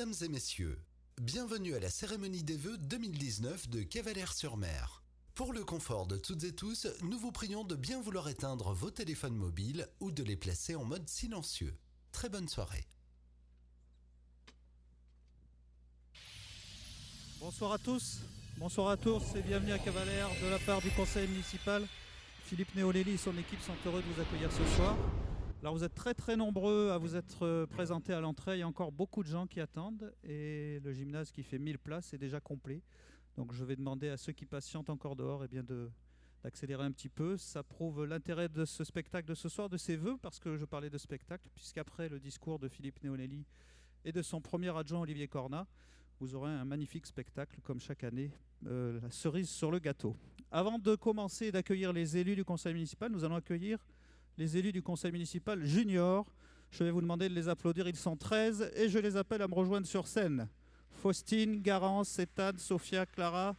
Mesdames et messieurs, bienvenue à la cérémonie des vœux 2019 de Cavalère-sur-Mer. Pour le confort de toutes et tous, nous vous prions de bien vouloir éteindre vos téléphones mobiles ou de les placer en mode silencieux. Très bonne soirée. Bonsoir à tous et bienvenue à Cavalère de la part du conseil municipal. Philippe Néoléli et son équipe sont heureux de vous accueillir ce soir. Alors vous êtes très nombreux à vous être présentés à l'entrée, il y a encore beaucoup de gens qui attendent et le gymnase qui fait 1000 places est déjà complet. Donc je vais demander à ceux qui patientent encore dehors d'accélérer un petit peu. Ça prouve l'intérêt de ce spectacle de ce soir, de ses vœux, parce que je parlais de spectacle, puisqu'après le discours de Philippe Néoléli et de son premier adjoint Olivier Cornat, vous aurez un magnifique spectacle comme chaque année, la cerise sur le gâteau. Avant de commencer et d'accueillir les élus du conseil municipal, nous allons accueillir les élus du conseil municipal junior. Je vais vous demander de les applaudir, ils sont 13 et je les appelle à me rejoindre sur scène. Faustine, Garance, Ethan, Sophia, Clara,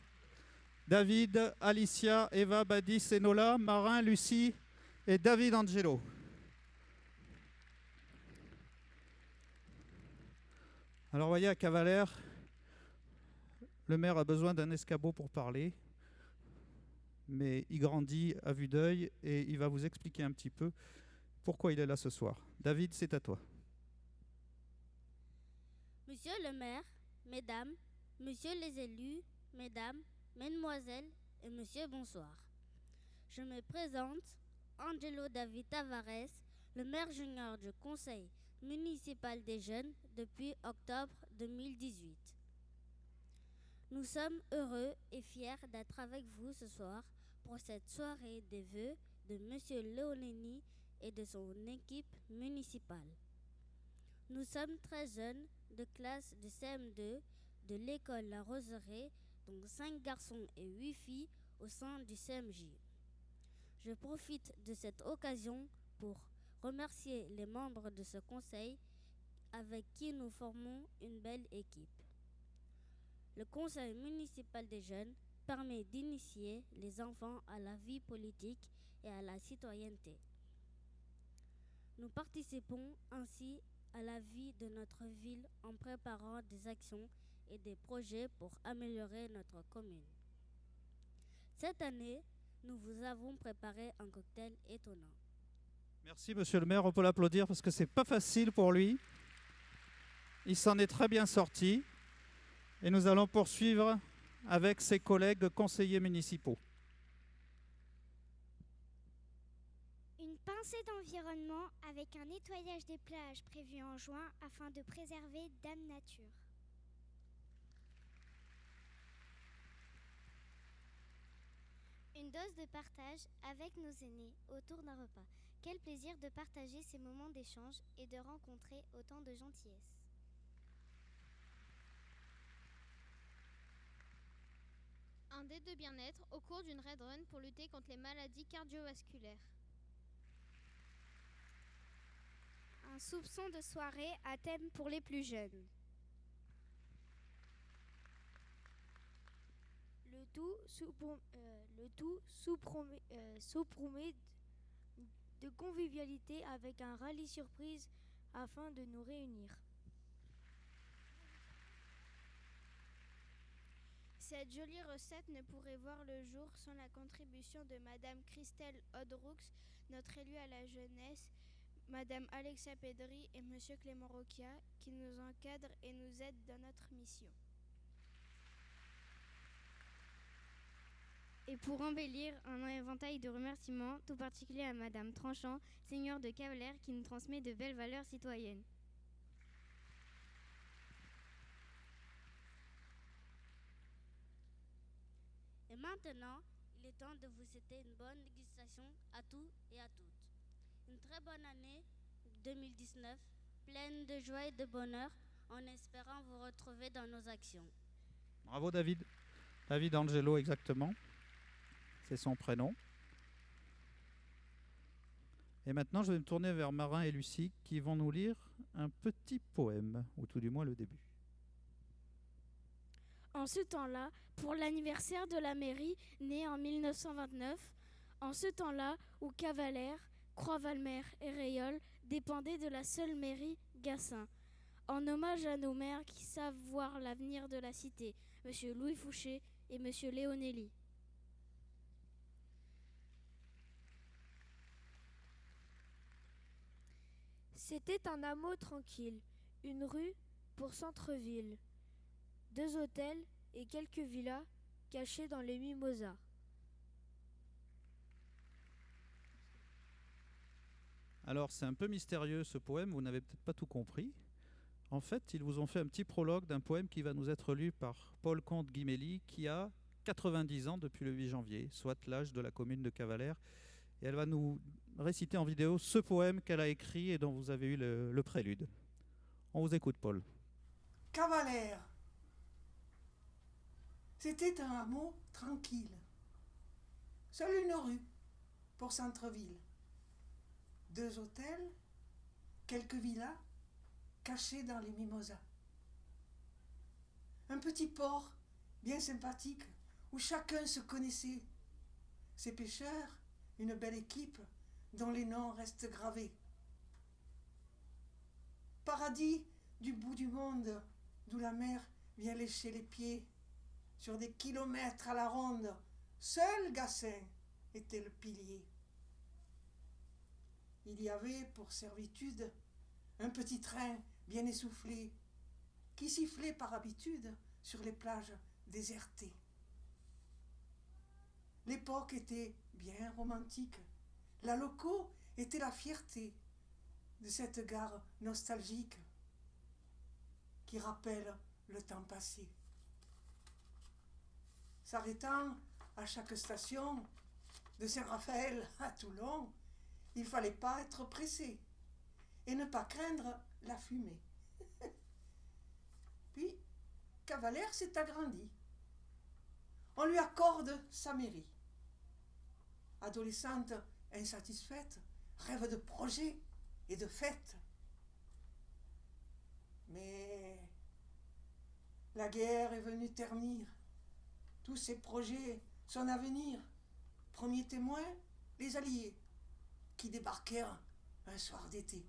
David, Alicia, Eva, Badis, Enola, Marin, Lucie et David Angelo. Alors voyez, à Cavalère, le maire a besoin d'un escabeau pour parler, mais il grandit à vue d'œil et il va vous expliquer un petit peu pourquoi il est là ce soir. David, c'est à toi. Monsieur le maire, mesdames, messieurs les élus, mesdames, mesdemoiselles et monsieur, bonsoir. Je me présente, Angelo David Tavares, le maire junior du conseil municipal des jeunes depuis octobre 2018. Nous sommes heureux et fiers d'être avec vous ce soir pour cette soirée des vœux de monsieur Léonéni et de son équipe municipale. Nous sommes très jeunes de classe de CM2 de l'école La Roseraie, donc 5 garçons et 8 filles au sein du CMJ. Je profite de cette occasion pour remercier les membres de ce conseil avec qui nous formons une belle équipe. Le conseil municipal des jeunes permet d'initier les enfants à la vie politique et à la citoyenneté. Nous participons ainsi à la vie de notre ville en préparant des actions et des projets pour améliorer notre commune. Cette année, nous vous avons préparé un cocktail étonnant. Merci monsieur le maire, on peut l'applaudir parce que c'est pas facile pour lui. Il s'en est très bien sorti. Et nous allons poursuivre avec ses collègues conseillers municipaux. Une pincée d'environnement avec un nettoyage des plages prévu en juin afin de préserver Dame Nature. Une dose de partage avec nos aînés autour d'un repas. Quel plaisir de partager ces moments d'échange et de rencontrer autant de gentillesse. Un dé de bien-être au cours d'une raid run pour lutter contre les maladies cardiovasculaires. Un soupçon de soirée à thème pour les plus jeunes. Le tout sous promet de convivialité avec un rallye surprise afin de nous réunir. Cette jolie recette ne pourrait voir le jour sans la contribution de Madame Christelle Hodroux, notre élue à la jeunesse, Madame Alexa Pedri et Monsieur Clément Roquia, qui nous encadrent et nous aident dans notre mission. Et pour embellir, un éventail de remerciements, tout particulier à Madame Tranchant, seigneur de Cavalère, qui nous transmet de belles valeurs citoyennes. Et maintenant, il est temps de vous souhaiter une bonne dégustation à tous et à toutes. Une très bonne année 2019, pleine de joie et de bonheur, en espérant vous retrouver dans nos actions. Bravo David. David Angelo exactement. C'est son prénom. Et maintenant, je vais me tourner vers Marin et Lucie qui vont nous lire un petit poème, ou tout du moins le début. En ce temps-là, pour l'anniversaire de la mairie, née en 1929, en ce temps-là où Cavalère, Croix-Valmer et Rayol dépendaient de la seule mairie Gassin, en hommage à nos maires qui savent voir l'avenir de la cité, Monsieur Louis Fouché et Monsieur Léonelli. C'était un hameau tranquille, une rue pour centre-ville, 2 hôtels et quelques villas cachées dans les mimosas. Alors c'est un peu mystérieux ce poème, vous n'avez peut-être pas tout compris. En fait, ils vous ont fait un petit prologue d'un poème qui va nous être lu par Paul Comte-Guimelly, qui a 90 ans depuis le 8 janvier, soit l'âge de la commune de Cavalère. Et elle va nous réciter en vidéo ce poème qu'elle a écrit et dont vous avez eu le prélude. On vous écoute, Paul. Cavalère. C'était un hameau tranquille. Seule une rue pour centre-ville. 2 hôtels, quelques villas cachées dans les mimosas. Un petit port bien sympathique où chacun se connaissait. Ces pêcheurs, une belle équipe dont les noms restent gravés. Paradis du bout du monde d'où la mer vient lécher les pieds. Sur des kilomètres à la ronde, seul Gassin était le pilier. Il y avait pour servitude un petit train bien essoufflé qui sifflait par habitude sur les plages désertées. L'époque était bien romantique. La loco était la fierté de cette gare nostalgique qui rappelle le temps passé. S'arrêtant à chaque station, de Saint-Raphaël à Toulon, il ne fallait pas être pressé et ne pas craindre la fumée. Puis, Cavalère s'est agrandi. On lui accorde sa mairie. Adolescente insatisfaite, rêve de projets et de fêtes. Mais la guerre est venue ternir tous ses projets, son avenir. Premier témoin, les Alliés, qui débarquèrent un soir d'été.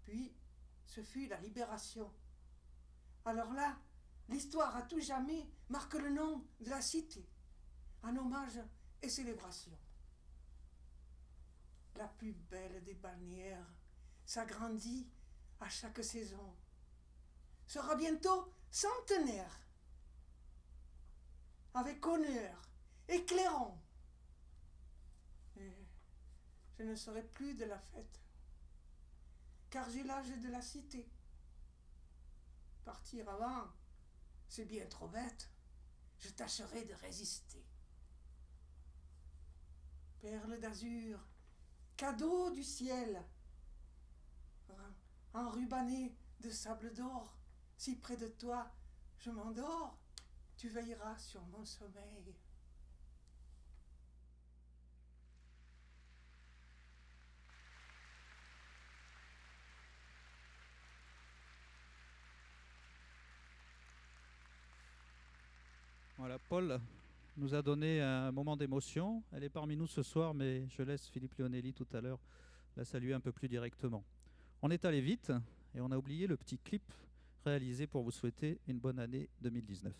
Puis, ce fut la libération. Alors là, l'histoire à tout jamais marque le nom de la cité, en hommage et célébration. La plus belle des balnéaires s'agrandit à chaque saison. Sera bientôt centenaire, avec honneur et clairon. Et je ne serai plus de la fête, car j'ai l'âge de la cité. Partir avant, c'est bien trop bête. Je tâcherai de résister. Perle d'azur, cadeau du ciel, enrubanné de sable d'or, si près de toi je m'endors, tu veilleras sur mon sommeil. Voilà, Paul nous a donné un moment d'émotion. Elle est parmi nous ce soir, mais je laisse Philippe Léonelli tout à l'heure la saluer un peu plus directement. On est allé vite et on a oublié le petit clip réalisé pour vous souhaiter une bonne année 2019.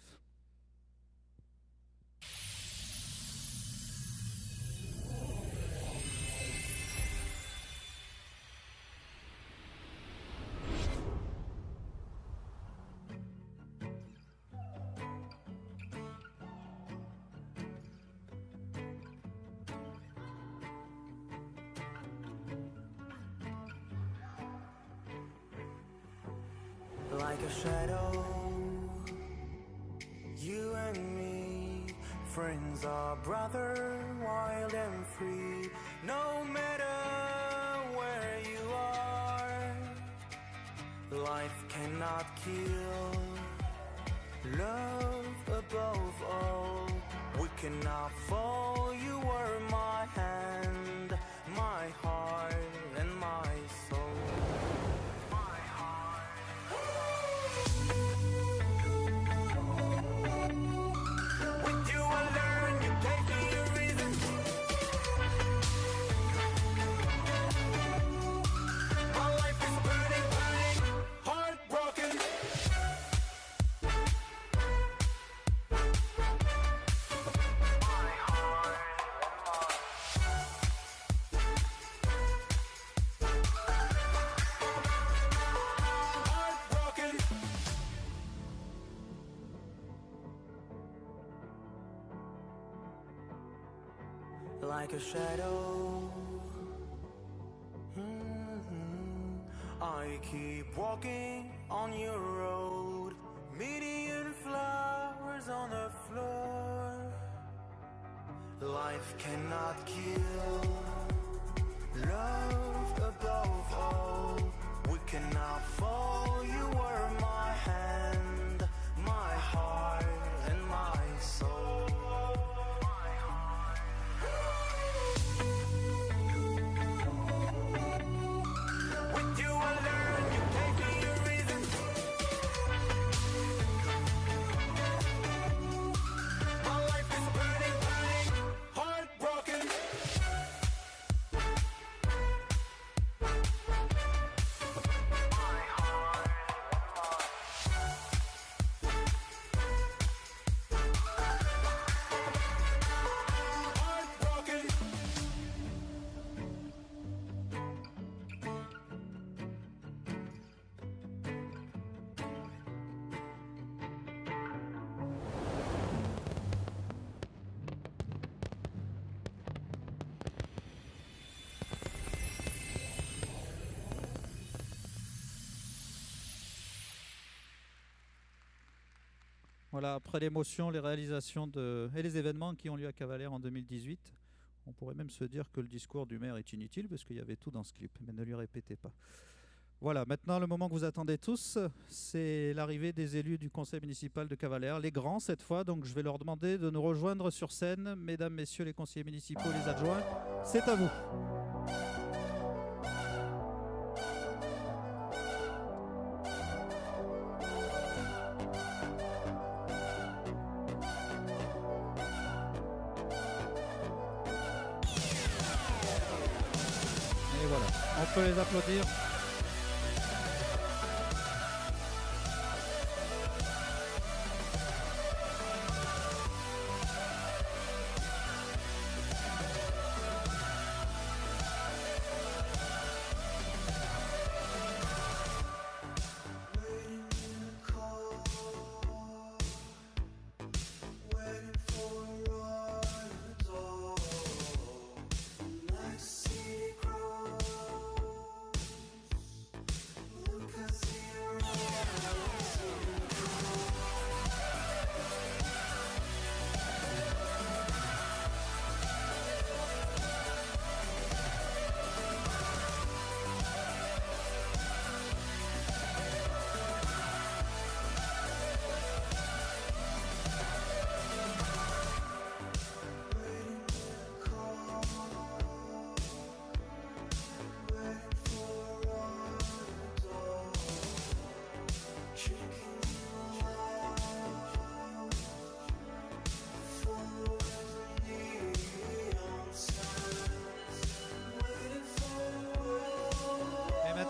Like a shadow, you and me, friends are brother, wild and free. No matter where you are, life cannot kill. Love above all, we cannot fall. You were my hand, my heart, and my soul. My life is burning. like a shadow. I keep walking on your road, million flowers on the floor. Life cannot kill love above all. We cannot fall. You were my hand, my heart, and my soul. With you I learned, you gave me a reason. My life is burning, burning, heartbroken. Voilà, après l'émotion, les réalisations et les événements qui ont lieu à Cavalère en 2018, on pourrait même se dire que le discours du maire est inutile parce qu'il y avait tout dans ce clip, mais ne lui répétez pas. Voilà, maintenant le moment que vous attendez tous, c'est l'arrivée des élus du conseil municipal de Cavalère, les grands cette fois, donc je vais leur demander de nous rejoindre sur scène. Mesdames, messieurs les conseillers municipaux, les adjoints, c'est à vous. Et voilà, on peut les applaudir.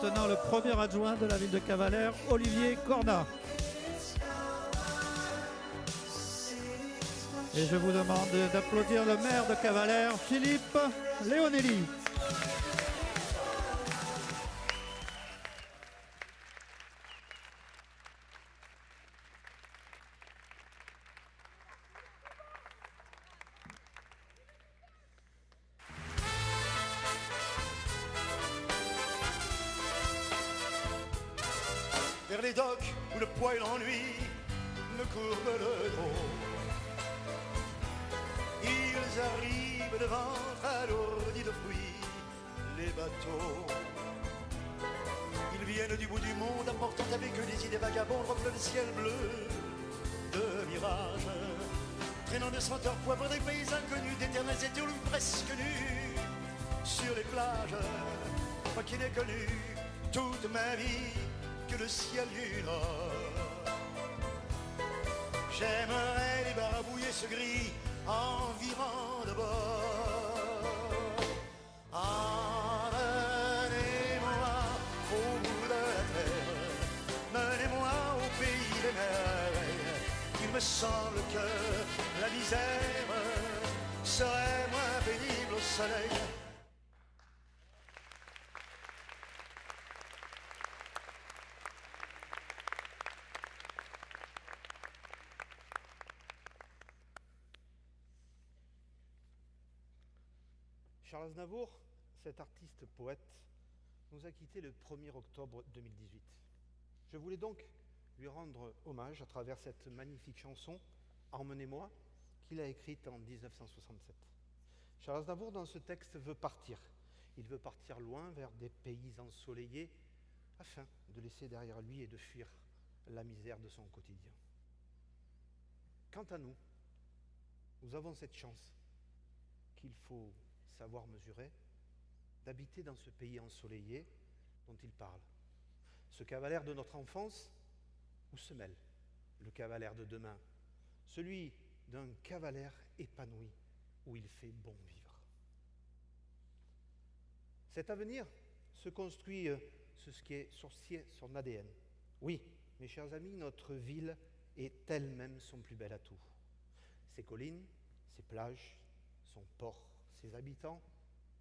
Maintenant, le premier adjoint de la ville de Cavalère, Olivier Cornat. Et je vous demande d'applaudir le maire de Cavalère, Philippe Léonelli. Vers les docks où le poids et l'ennui me courbent le dos. Ils arrivent de ventre alourdi de fruits, les bateaux. Ils viennent du bout du monde apportant avec eux des idées vagabondes, reflent le ciel bleu de mirage, traînant de senteurs poivre des pays inconnus, d'éternels étés ou presque nus sur les plages. Moi qui n'ai connu toute ma vie que le ciel du nord. J'aimerais les barabouiller ce gris en virant de bord. Emmenez-moi au bout de la terre, menez-moi au pays des merveilles. Il me semble que la misère serait moins pénible au soleil. Charles Aznavour, cet artiste poète, nous a quittés le 1er octobre 2018. Je voulais donc lui rendre hommage à travers cette magnifique chanson « Emmenez-moi » qu'il a écrite en 1967. Charles Aznavour, dans ce texte, veut partir. Il veut partir loin vers des pays ensoleillés afin de laisser derrière lui et de fuir la misère de son quotidien. Quant à nous, nous avons cette chance qu'il faut savoir mesurer, d'habiter dans ce pays ensoleillé dont il parle. Ce cavalaire de notre enfance, où se mêle le cavalaire de demain, celui d'un cavalaire épanoui, où il fait bon vivre. Cet avenir se construit sur ce qui est sur son ADN. Oui, mes chers amis, notre ville est elle-même son plus bel atout. Ses collines, ses plages, son port, ses habitants,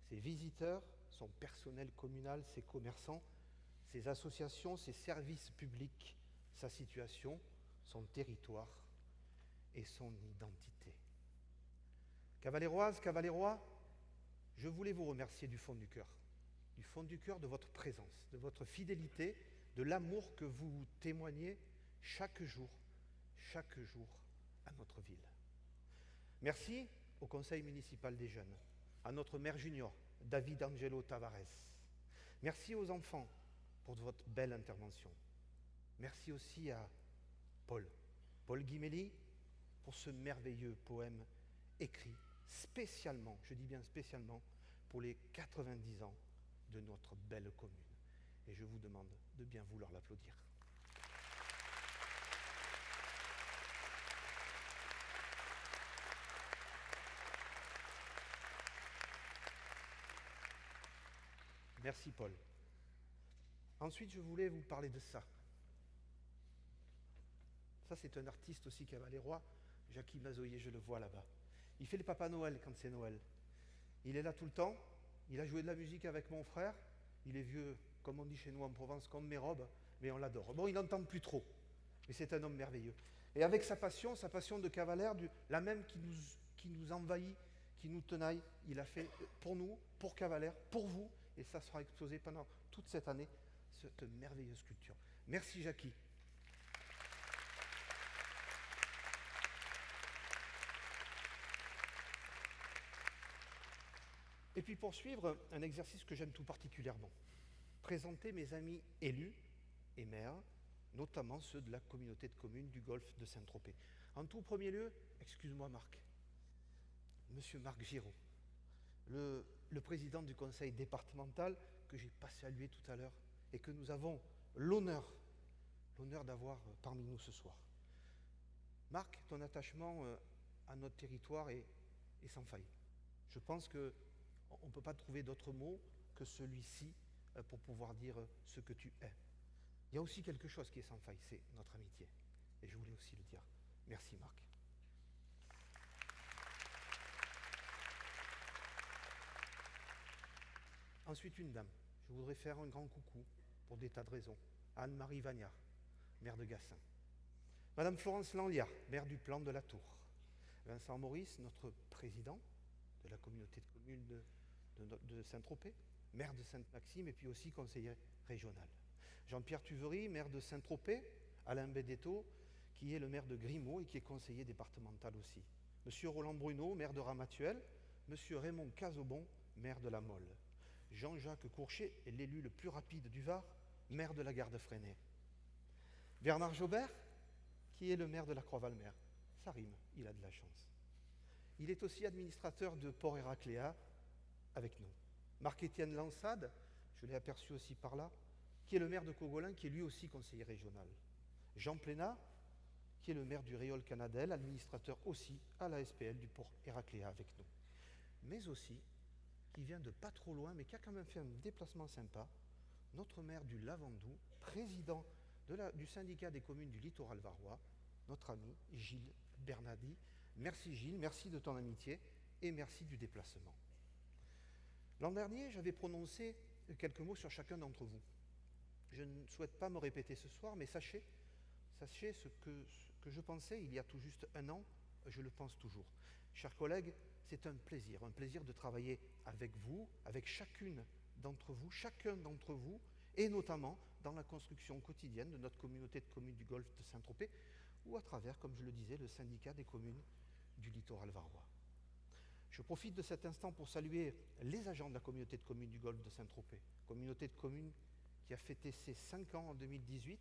ses visiteurs, son personnel communal, ses commerçants, ses associations, ses services publics, sa situation, son territoire et son identité. Cavaléroises, Cavalérois, je voulais vous remercier du fond du cœur de votre présence, de votre fidélité, de l'amour que vous témoignez chaque jour à notre ville. Merci au Conseil municipal des jeunes, à notre maire junior, David Angelo Tavares. Merci aux enfants pour votre belle intervention. Merci aussi à Paul Guimelli, pour ce merveilleux poème écrit spécialement, je dis bien spécialement, pour les 90 ans de notre belle commune. Et je vous demande de bien vouloir l'applaudir. Merci Paul. Ensuite, je voulais vous parler de ça. Ça, c'est un artiste aussi cavalérois, Jackie Mazoyer, je le vois là-bas. Il fait le Papa Noël quand c'est Noël. Il est là tout le temps, il a joué de la musique avec mon frère, il est vieux, comme on dit chez nous en Provence, comme mes robes, mais on l'adore. Bon, il n'entend plus trop, mais c'est un homme merveilleux. Et avec sa passion de cavalaire, la même qui nous envahit, qui nous tenaille, il a fait pour nous, pour Cavalaire, pour vous, et ça sera exposé pendant toute cette année, cette merveilleuse sculpture. Merci Jackie. Et puis poursuivre, un exercice que j'aime tout particulièrement. Présenter mes amis élus et maires, notamment ceux de la communauté de communes du Golfe de Saint-Tropez. En tout premier lieu, excuse-moi Marc, Monsieur Marc Giraud, le président du conseil départemental que j'ai pas salué tout à l'heure et que nous avons l'honneur d'avoir parmi nous ce soir. Marc, ton attachement à notre territoire est sans faille. Je pense qu'on ne peut pas trouver d'autre mot que celui-ci pour pouvoir dire ce que tu es. Il y a aussi quelque chose qui est sans faille, c'est notre amitié. Et je voulais aussi le dire. Merci Marc. Ensuite, une dame. Je voudrais faire un grand coucou, pour des tas de raisons, à Anne-Marie Vagnard, maire de Gassin. Madame Florence Lanlia, maire du Plan de la Tour. Vincent Maurice, notre président de la communauté de communes de Saint-Tropez, maire de Sainte-Maxime et puis aussi conseiller régional. Jean-Pierre Tuvery, maire de Saint-Tropez. Alain Bédetto, qui est le maire de Grimaud et qui est conseiller départemental aussi. Monsieur Roland Bruno, maire de Ramatuelle. Monsieur Raymond Cazobon, maire de la Mole. Jean-Jacques Courchet est l'élu le plus rapide du Var, maire de la gare de Fresnay. Bernard Jobert, qui est le maire de la Croix-Valmer. Ça rime, il a de la chance. Il est aussi administrateur de Port Héracléa avec nous. Marc-Étienne Lansade, je l'ai aperçu aussi par là, qui est le maire de Cogolin, qui est lui aussi conseiller régional. Jean Plénat, qui est le maire du Réole Canadel, administrateur aussi à la SPL du Port Héracléa avec nous. Mais aussi, qui vient de pas trop loin, mais qui a quand même fait un déplacement sympa, notre maire du Lavandou, président du syndicat des communes du littoral varois, notre ami Gilles Bernardi. Merci Gilles, merci de ton amitié et merci du déplacement. L'an dernier, j'avais prononcé quelques mots sur chacun d'entre vous. Je ne souhaite pas me répéter ce soir, mais sachez ce que je pensais il y a tout juste un an je le pense toujours. Chers collègues, c'est un plaisir de travailler avec vous, avec chacun d'entre vous, et notamment dans la construction quotidienne de notre communauté de communes du Golfe de Saint-Tropez, ou à travers, comme je le disais, le syndicat des communes du littoral varois. Je profite de cet instant pour saluer les agents de la communauté de communes du Golfe de Saint-Tropez, communauté de communes qui a fêté ses 5 ans en 2018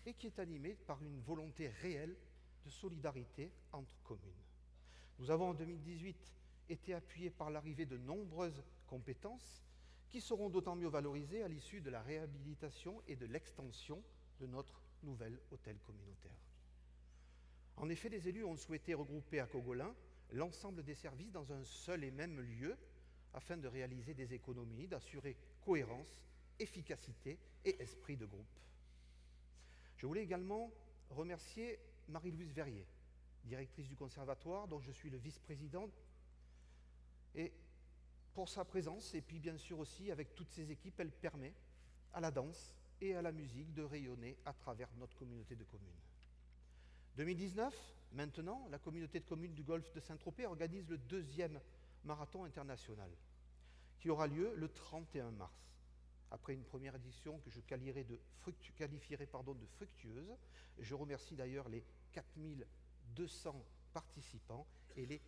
et qui est animée par une volonté réelle de solidarité entre communes. Nous avons en 2018 été appuyés par l'arrivée de nombreuses compétences qui seront d'autant mieux valorisées à l'issue de la réhabilitation et de l'extension de notre nouvel hôtel communautaire. En effet, les élus ont souhaité regrouper à Cogolin l'ensemble des services dans un seul et même lieu afin de réaliser des économies, d'assurer cohérence, efficacité et esprit de groupe. Je voulais également remercier Marie-Louise Verrier, directrice du conservatoire dont je suis le vice-président, et pour sa présence, et puis bien sûr aussi avec toutes ses équipes, elle permet à la danse et à la musique de rayonner à travers notre communauté de communes. 2019, maintenant, la communauté de communes du Golfe de Saint-Tropez organise le 2e marathon international, qui aura lieu le 31 mars. Après une première édition que je qualifierai de fructueuse, je remercie d'ailleurs les 4200 participants et les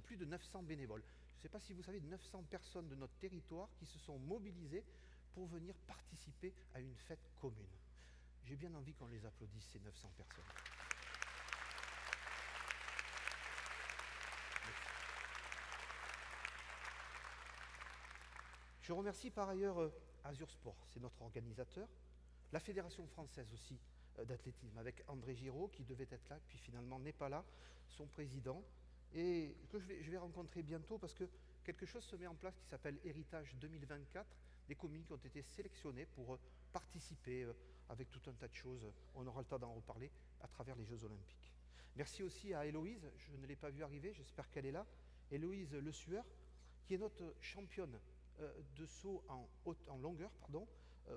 plus de 900 bénévoles. Je ne sais pas si vous savez, 900 personnes de notre territoire qui se sont mobilisées pour venir participer à une fête commune. J'ai bien envie qu'on les applaudisse, ces 900 personnes. Je remercie par ailleurs Azur Sport, c'est notre organisateur, la Fédération française aussi d'athlétisme, avec André Giraud qui devait être là, puis finalement n'est pas là, son président, et que je vais rencontrer bientôt parce que quelque chose se met en place qui s'appelle Héritage 2024, des communes qui ont été sélectionnées pour participer avec tout un tas de choses, on aura le temps d'en reparler, à travers les Jeux Olympiques. Merci aussi à Héloïse, je ne l'ai pas vue arriver, j'espère qu'elle est là, Héloïse Le Sueur, qui est notre championne de saut en longueur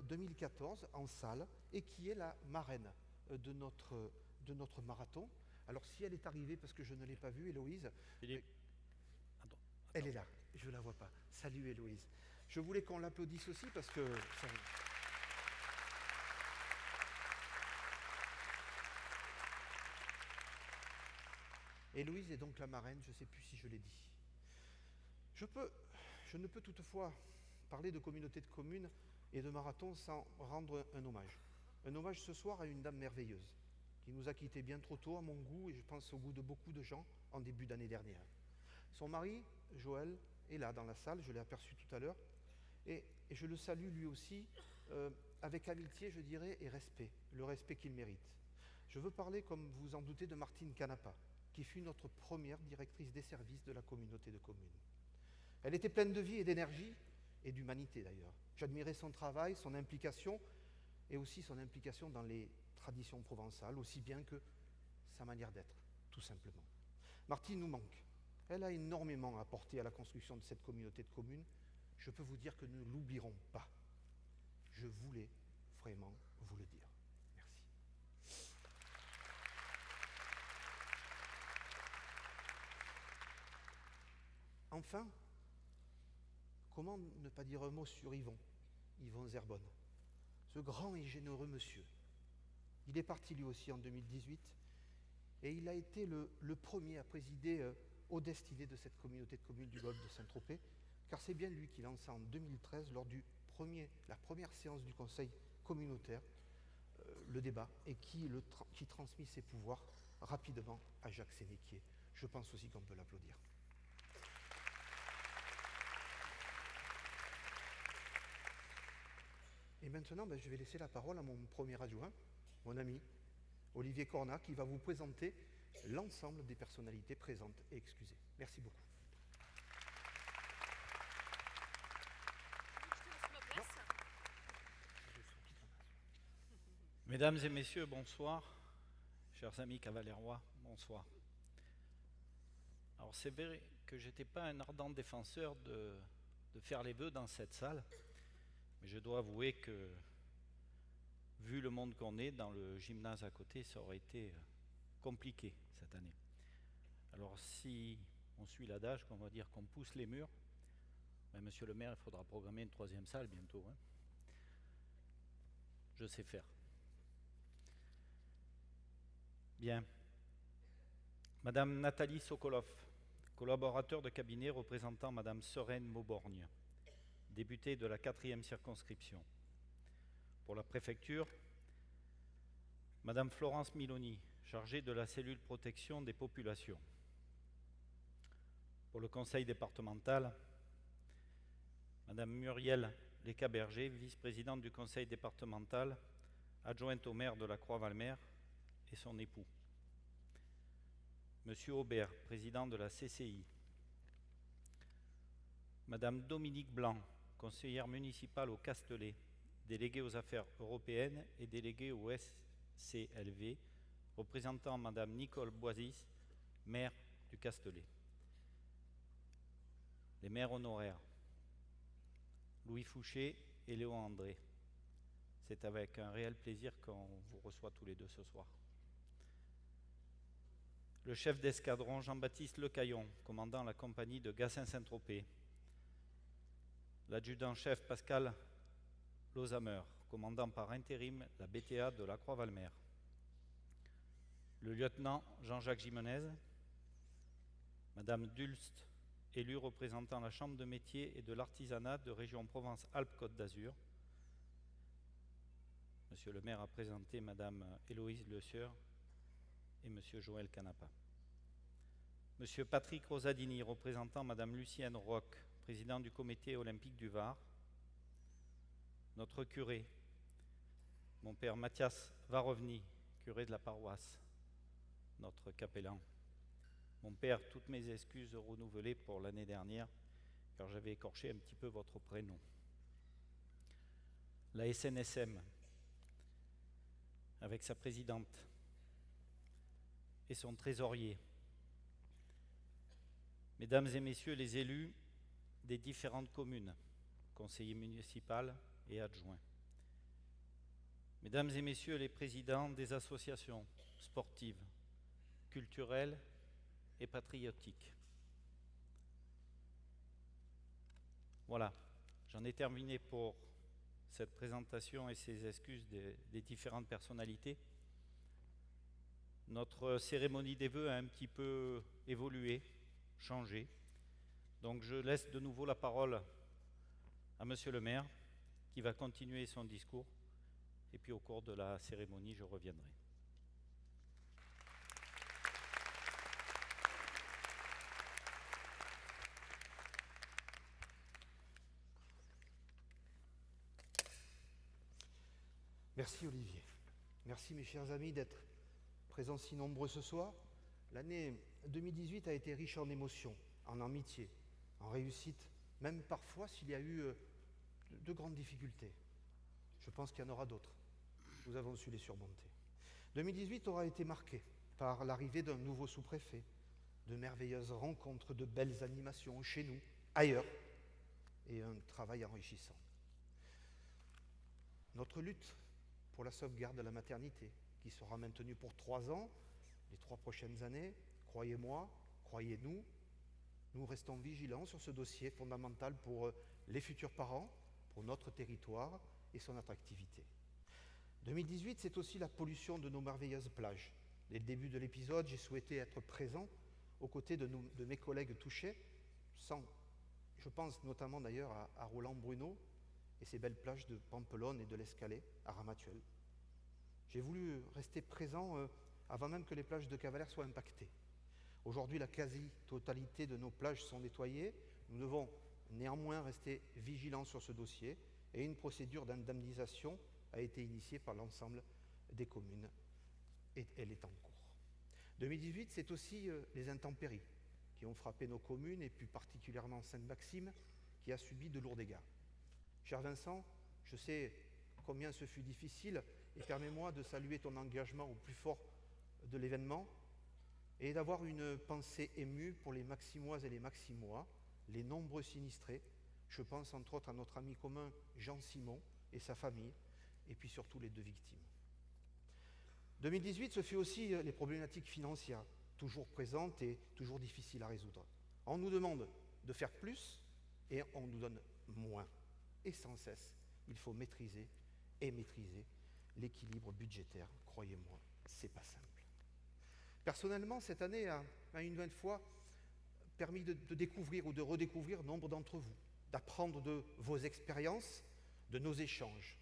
2014 en salle et qui est la marraine de notre marathon. Alors si elle est arrivée parce que je ne l'ai pas vue, Héloïse, elle est là, je ne la vois pas. Salut Héloïse. Je voulais qu'on l'applaudisse aussi parce que... Héloïse est donc la marraine, je ne sais plus si je l'ai dit. Je ne peux toutefois parler de communauté de communes et de marathon sans rendre un hommage. Un hommage ce soir à une dame merveilleuse qui nous a quittés bien trop tôt à mon goût et je pense au goût de beaucoup de gens en début d'année dernière. Son mari, Joël, est là dans la salle, je l'ai aperçu tout à l'heure et je le salue lui aussi avec amitié, je dirais, et respect, le respect qu'il mérite. Je veux parler, comme vous en doutez, de Martine Canapa, qui fut notre première directrice des services de la communauté de communes. Elle était pleine de vie et d'énergie, et d'humanité d'ailleurs. J'admirais son travail, son implication, et aussi son implication dans les traditions provençales, aussi bien que sa manière d'être, tout simplement. Martine nous manque. Elle a énormément apporté à la construction de cette communauté de communes. Je peux vous dire que nous ne l'oublierons pas. Je voulais vraiment vous le dire. Merci. Enfin, comment ne pas dire un mot sur Yvon Zerbonne, ce grand et généreux monsieur. Il est parti lui aussi en 2018 et il a été le premier à présider aux destinées de cette communauté de communes du Golfe de Saint-Tropez, car c'est bien lui qui lança en 2013, lors de la première séance du conseil communautaire, le débat et qui transmit ses pouvoirs rapidement à Jacques Sénéquier. Je pense aussi qu'on peut l'applaudir. Et maintenant, je vais laisser la parole à mon premier adjoint, mon ami, Olivier Cornat, qui va vous présenter l'ensemble des personnalités présentes et excusées. Merci beaucoup. Mesdames et messieurs, bonsoir. Chers amis cavalérois, bonsoir. Alors c'est vrai que je n'étais pas un ardent défenseur de faire les vœux dans cette salle, mais je dois avouer que, vu le monde qu'on est, dans le gymnase à côté, ça aurait été compliqué cette année. Alors si on suit l'adage qu'on va dire qu'on pousse les murs, monsieur le maire, il faudra programmer une 3e salle bientôt. Hein. Je sais faire. Bien. Madame Nathalie Sokolov, collaborateur de cabinet représentant Madame Serène Mauborgne, députée de la 4e circonscription. Pour la préfecture, Madame Florence Miloni, chargée de la cellule protection des populations. Pour le conseil départemental, Madame Muriel Léca-Berger, vice-présidente du conseil départemental, adjointe au maire de la Croix-Valmer et son époux. Monsieur Aubert, président de la CCI. Madame Dominique Blanc, conseillère municipale au Castellet, déléguée aux affaires européennes et déléguée au SCLV, représentant Madame Nicole Boisis, maire du Castellet. Les maires honoraires, Louis Fouché et Léon André. C'est avec un réel plaisir qu'on vous reçoit tous les deux ce soir. Le chef d'escadron Jean-Baptiste Lecaillon, commandant la compagnie de Gassin-Saint-Tropez. L'adjudant-chef Pascal Lozamer, commandant par intérim la BTA de la Croix-Valmer. Le lieutenant Jean-Jacques Jimenez. Madame Dulst, élue représentant la Chambre de métier et de l'artisanat de région Provence-Alpes-Côte d'Azur. Monsieur le maire a présenté Madame Héloïse Le Sieur et Monsieur Joël Canapa. Monsieur Patrick Rosadini, représentant Madame Lucienne Roch, président du comité olympique du Var. Notre curé, mon père Mathias Varovny, curé de la paroisse, notre capellan. Mon père, toutes mes excuses renouvelées pour l'année dernière, car j'avais écorché un petit peu votre prénom. La SNSM, avec sa présidente et son trésorier. Mesdames et messieurs les élus des différentes communes, conseillers municipaux et adjoints. Mesdames et messieurs les présidents des associations sportives, culturelles et patriotiques. Voilà, j'en ai terminé pour cette présentation et ces excuses des différentes personnalités. Notre cérémonie des vœux a un petit peu évolué, changé. Donc je laisse de nouveau la parole à Monsieur le maire qui va continuer son discours et puis au cours de la cérémonie, je reviendrai. Merci Olivier. Merci mes chers amis d'être présents si nombreux ce soir. L'année 2018 a été riche en émotions, en amitié, en réussite, même parfois s'il y a eu de grandes difficultés. Je pense qu'il y en aura d'autres. Nous avons su les surmonter. 2018 aura été marqué par l'arrivée d'un nouveau sous-préfet, de merveilleuses rencontres, de belles animations chez nous, ailleurs, et un travail enrichissant. Notre lutte pour la sauvegarde de la maternité, qui sera maintenue pour 3 ans, les 3 prochaines années, croyez-moi, croyez-nous, nous restons vigilants sur ce dossier fondamental pour les futurs parents, pour notre territoire et son attractivité. 2018, c'est aussi la pollution de nos merveilleuses plages. Dès le début de l'épisode, j'ai souhaité être présent aux côtés de mes collègues touchés, je pense notamment d'ailleurs à Roland Bruno et ses belles plages de Pampelonne et de l'Escalais à Ramatuelle. J'ai voulu rester présent avant même que les plages de Cavalère soient impactées. Aujourd'hui, la quasi-totalité de nos plages sont nettoyées. Nous devons néanmoins rester vigilants sur ce dossier et une procédure d'indemnisation a été initiée par l'ensemble des communes et elle est en cours. 2018, c'est aussi les intempéries qui ont frappé nos communes et plus particulièrement Sainte-Maxime qui a subi de lourds dégâts. Cher Vincent, je sais combien ce fut difficile et permets-moi de saluer ton engagement au plus fort de l'événement et d'avoir une pensée émue pour les Maximoises et les Maximois, les nombreux sinistrés. Je pense entre autres à notre ami commun Jean Simon et sa famille, et puis surtout les 2 victimes. 2018, ce fut aussi les problématiques financières toujours présente et toujours difficile à résoudre. On nous demande de faire plus et on nous donne moins. Et sans cesse, il faut maîtriser l'équilibre budgétaire. Croyez-moi, c'est pas simple. Personnellement, cette année a une nouvelle fois permis de découvrir ou de redécouvrir nombre d'entre vous, d'apprendre de vos expériences, de nos échanges.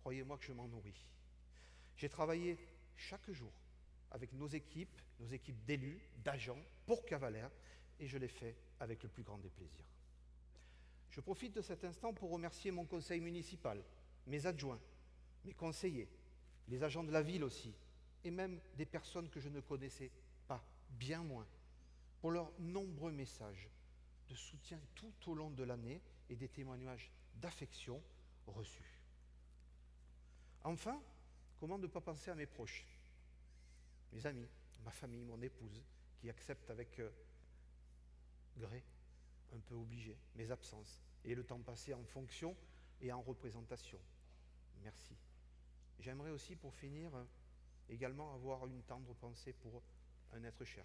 Croyez-moi que je m'en nourris. J'ai travaillé chaque jour avec nos équipes d'élus, d'agents, pour Cavalère, et je l'ai fait avec le plus grand des plaisirs. Je profite de cet instant pour remercier mon conseil municipal, mes adjoints, mes conseillers, les agents de la ville aussi, et même des personnes que je ne connaissais pas, bien moins, pour leurs nombreux messages de soutien tout au long de l'année et des témoignages d'affection reçus. Enfin, comment ne pas penser à mes proches, mes amis, ma famille, mon épouse, qui acceptent avec gré, un peu obligé, mes absences et le temps passé en fonction et en représentation. Merci. J'aimerais aussi, pour finir, également avoir une tendre pensée pour un être cher,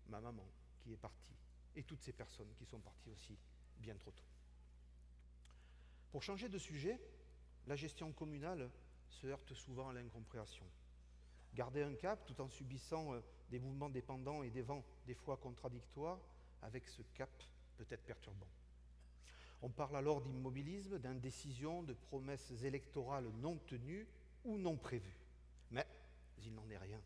ma maman qui est partie, et toutes ces personnes qui sont parties aussi bien trop tôt. Pour changer de sujet, la gestion communale se heurte souvent à l'incompréhension. Garder un cap tout en subissant des mouvements dépendants et des vents des fois contradictoires, avec ce cap peut être perturbant. On parle alors d'immobilisme, d'indécision, de promesses électorales non tenues ou non prévues. Mais il n'en est rien.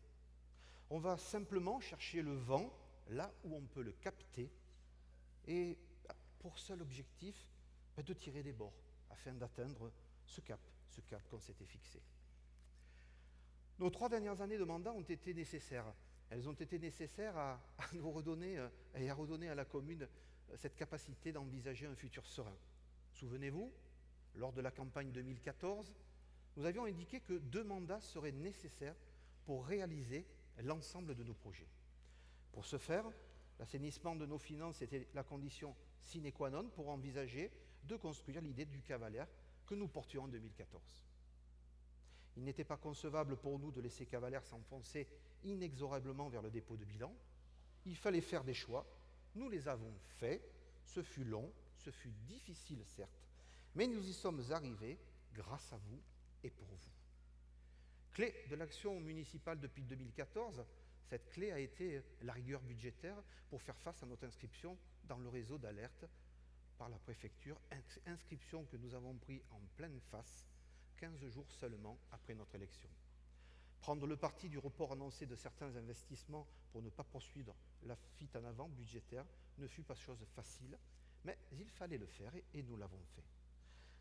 On va simplement chercher le vent là où on peut le capter et pour seul objectif de tirer des bords afin d'atteindre ce cap qu'on s'était fixé. Nos 3 dernières années de mandat ont été nécessaires. Elles ont été nécessaires à nous redonner et à redonner à la commune cette capacité d'envisager un futur serein. Souvenez-vous, lors de la campagne 2014, nous avions indiqué que 2 mandats seraient nécessaires pour réaliser l'ensemble de nos projets. Pour ce faire, l'assainissement de nos finances était la condition sine qua non pour envisager de construire l'idée du Cavalère que nous portions en 2014. Il n'était pas concevable pour nous de laisser Cavalère s'enfoncer inexorablement vers le dépôt de bilan. Il fallait faire des choix. Nous les avons faits. Ce fut long, ce fut difficile certes, mais nous y sommes arrivés grâce à vous et pour vous. Clé de l'action municipale depuis 2014, cette clé a été la rigueur budgétaire pour faire face à notre inscription dans le réseau d'alerte par la préfecture, inscription que nous avons pris en pleine face 15 jours seulement après notre élection. Prendre le parti du report annoncé de certains investissements pour ne pas poursuivre la fuite en avant budgétaire ne fut pas chose facile, mais il fallait le faire et nous l'avons fait.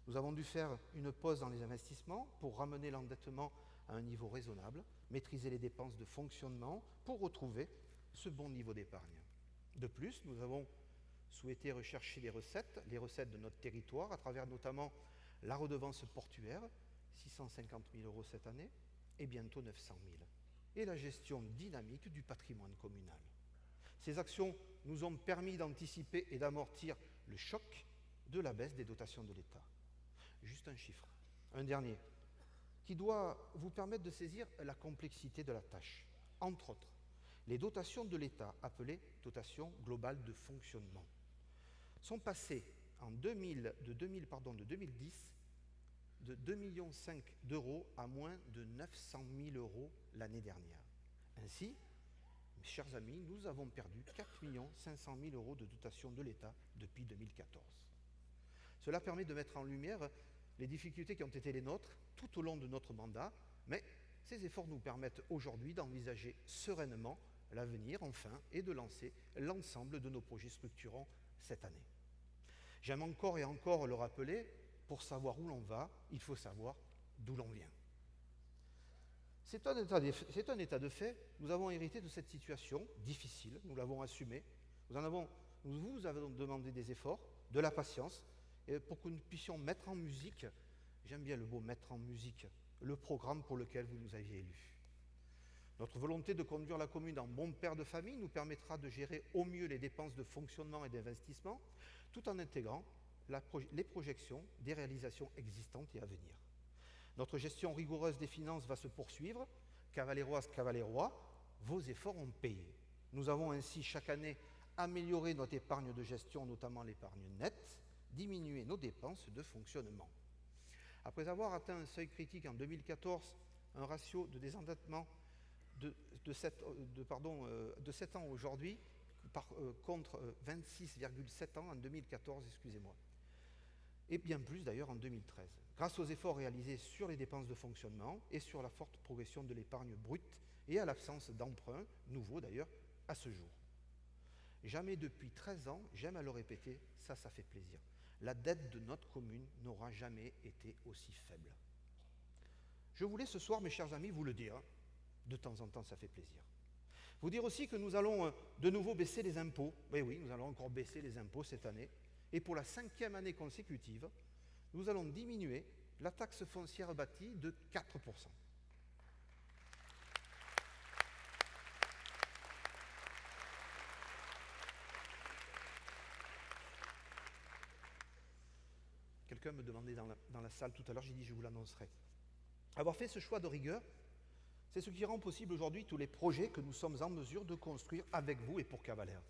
Nous avons dû faire une pause dans les investissements pour ramener l'endettement à un niveau raisonnable, maîtriser les dépenses de fonctionnement pour retrouver ce bon niveau d'épargne. De plus, nous avons souhaité rechercher les recettes de notre territoire à travers notamment la redevance portuaire, 650 000 € cette année, et bientôt 900 000, et la gestion dynamique du patrimoine communal. Ces actions nous ont permis d'anticiper et d'amortir le choc de la baisse des dotations de l'État. Juste un chiffre, un dernier, qui doit vous permettre de saisir la complexité de la tâche. Entre autres, les dotations de l'État, appelées dotations globales de fonctionnement, sont passées de 2010 de 2,5 millions d'euros à moins de 900 000 € l'année dernière. Ainsi, mes chers amis, nous avons perdu 4 500 000 € de dotation de l'État depuis 2014. Cela permet de mettre en lumière les difficultés qui ont été les nôtres tout au long de notre mandat, mais ces efforts nous permettent aujourd'hui d'envisager sereinement l'avenir, enfin, et de lancer l'ensemble de nos projets structurants cette année. J'aime encore et encore le rappeler, pour savoir où l'on va, il faut savoir d'où l'on vient. C'est un état de fait. Nous avons hérité de cette situation difficile, nous l'avons assumée. Nous vous avons demandé des efforts, de la patience, et pour que nous puissions mettre en musique, j'aime bien le mot mettre en musique, le programme pour lequel vous nous aviez élus. Notre volonté de conduire la commune en bon père de famille nous permettra de gérer au mieux les dépenses de fonctionnement et d'investissement, tout en intégrant les projections des réalisations existantes et à venir. Notre gestion rigoureuse des finances va se poursuivre. Cavaléroises, Cavalérois, vos efforts ont payé. Nous avons ainsi chaque année amélioré notre épargne de gestion, notamment l'épargne nette, diminué nos dépenses de fonctionnement. Après avoir atteint un seuil critique en 2014, un ratio de désendettement de 7 ans aujourd'hui, contre 26,7 ans en 2014, excusez-moi, et bien plus d'ailleurs en 2013, grâce aux efforts réalisés sur les dépenses de fonctionnement et sur la forte progression de l'épargne brute et à l'absence d'emprunt, nouveau d'ailleurs, à ce jour. Jamais depuis 13 ans, j'aime à le répéter, ça fait plaisir. La dette de notre commune n'aura jamais été aussi faible. Je voulais ce soir, mes chers amis, vous le dire, de temps en temps ça fait plaisir. Vous dire aussi que nous allons de nouveau baisser les impôts. Oui, nous allons encore baisser les impôts cette année. Et pour la 5e année consécutive, nous allons diminuer la taxe foncière bâtie de 4%. Quelqu'un me demandait dans la salle tout à l'heure, j'ai dit je vous l'annoncerai. Avoir fait ce choix de rigueur, c'est ce qui rend possible aujourd'hui tous les projets que nous sommes en mesure de construire avec vous et pour Cavalère.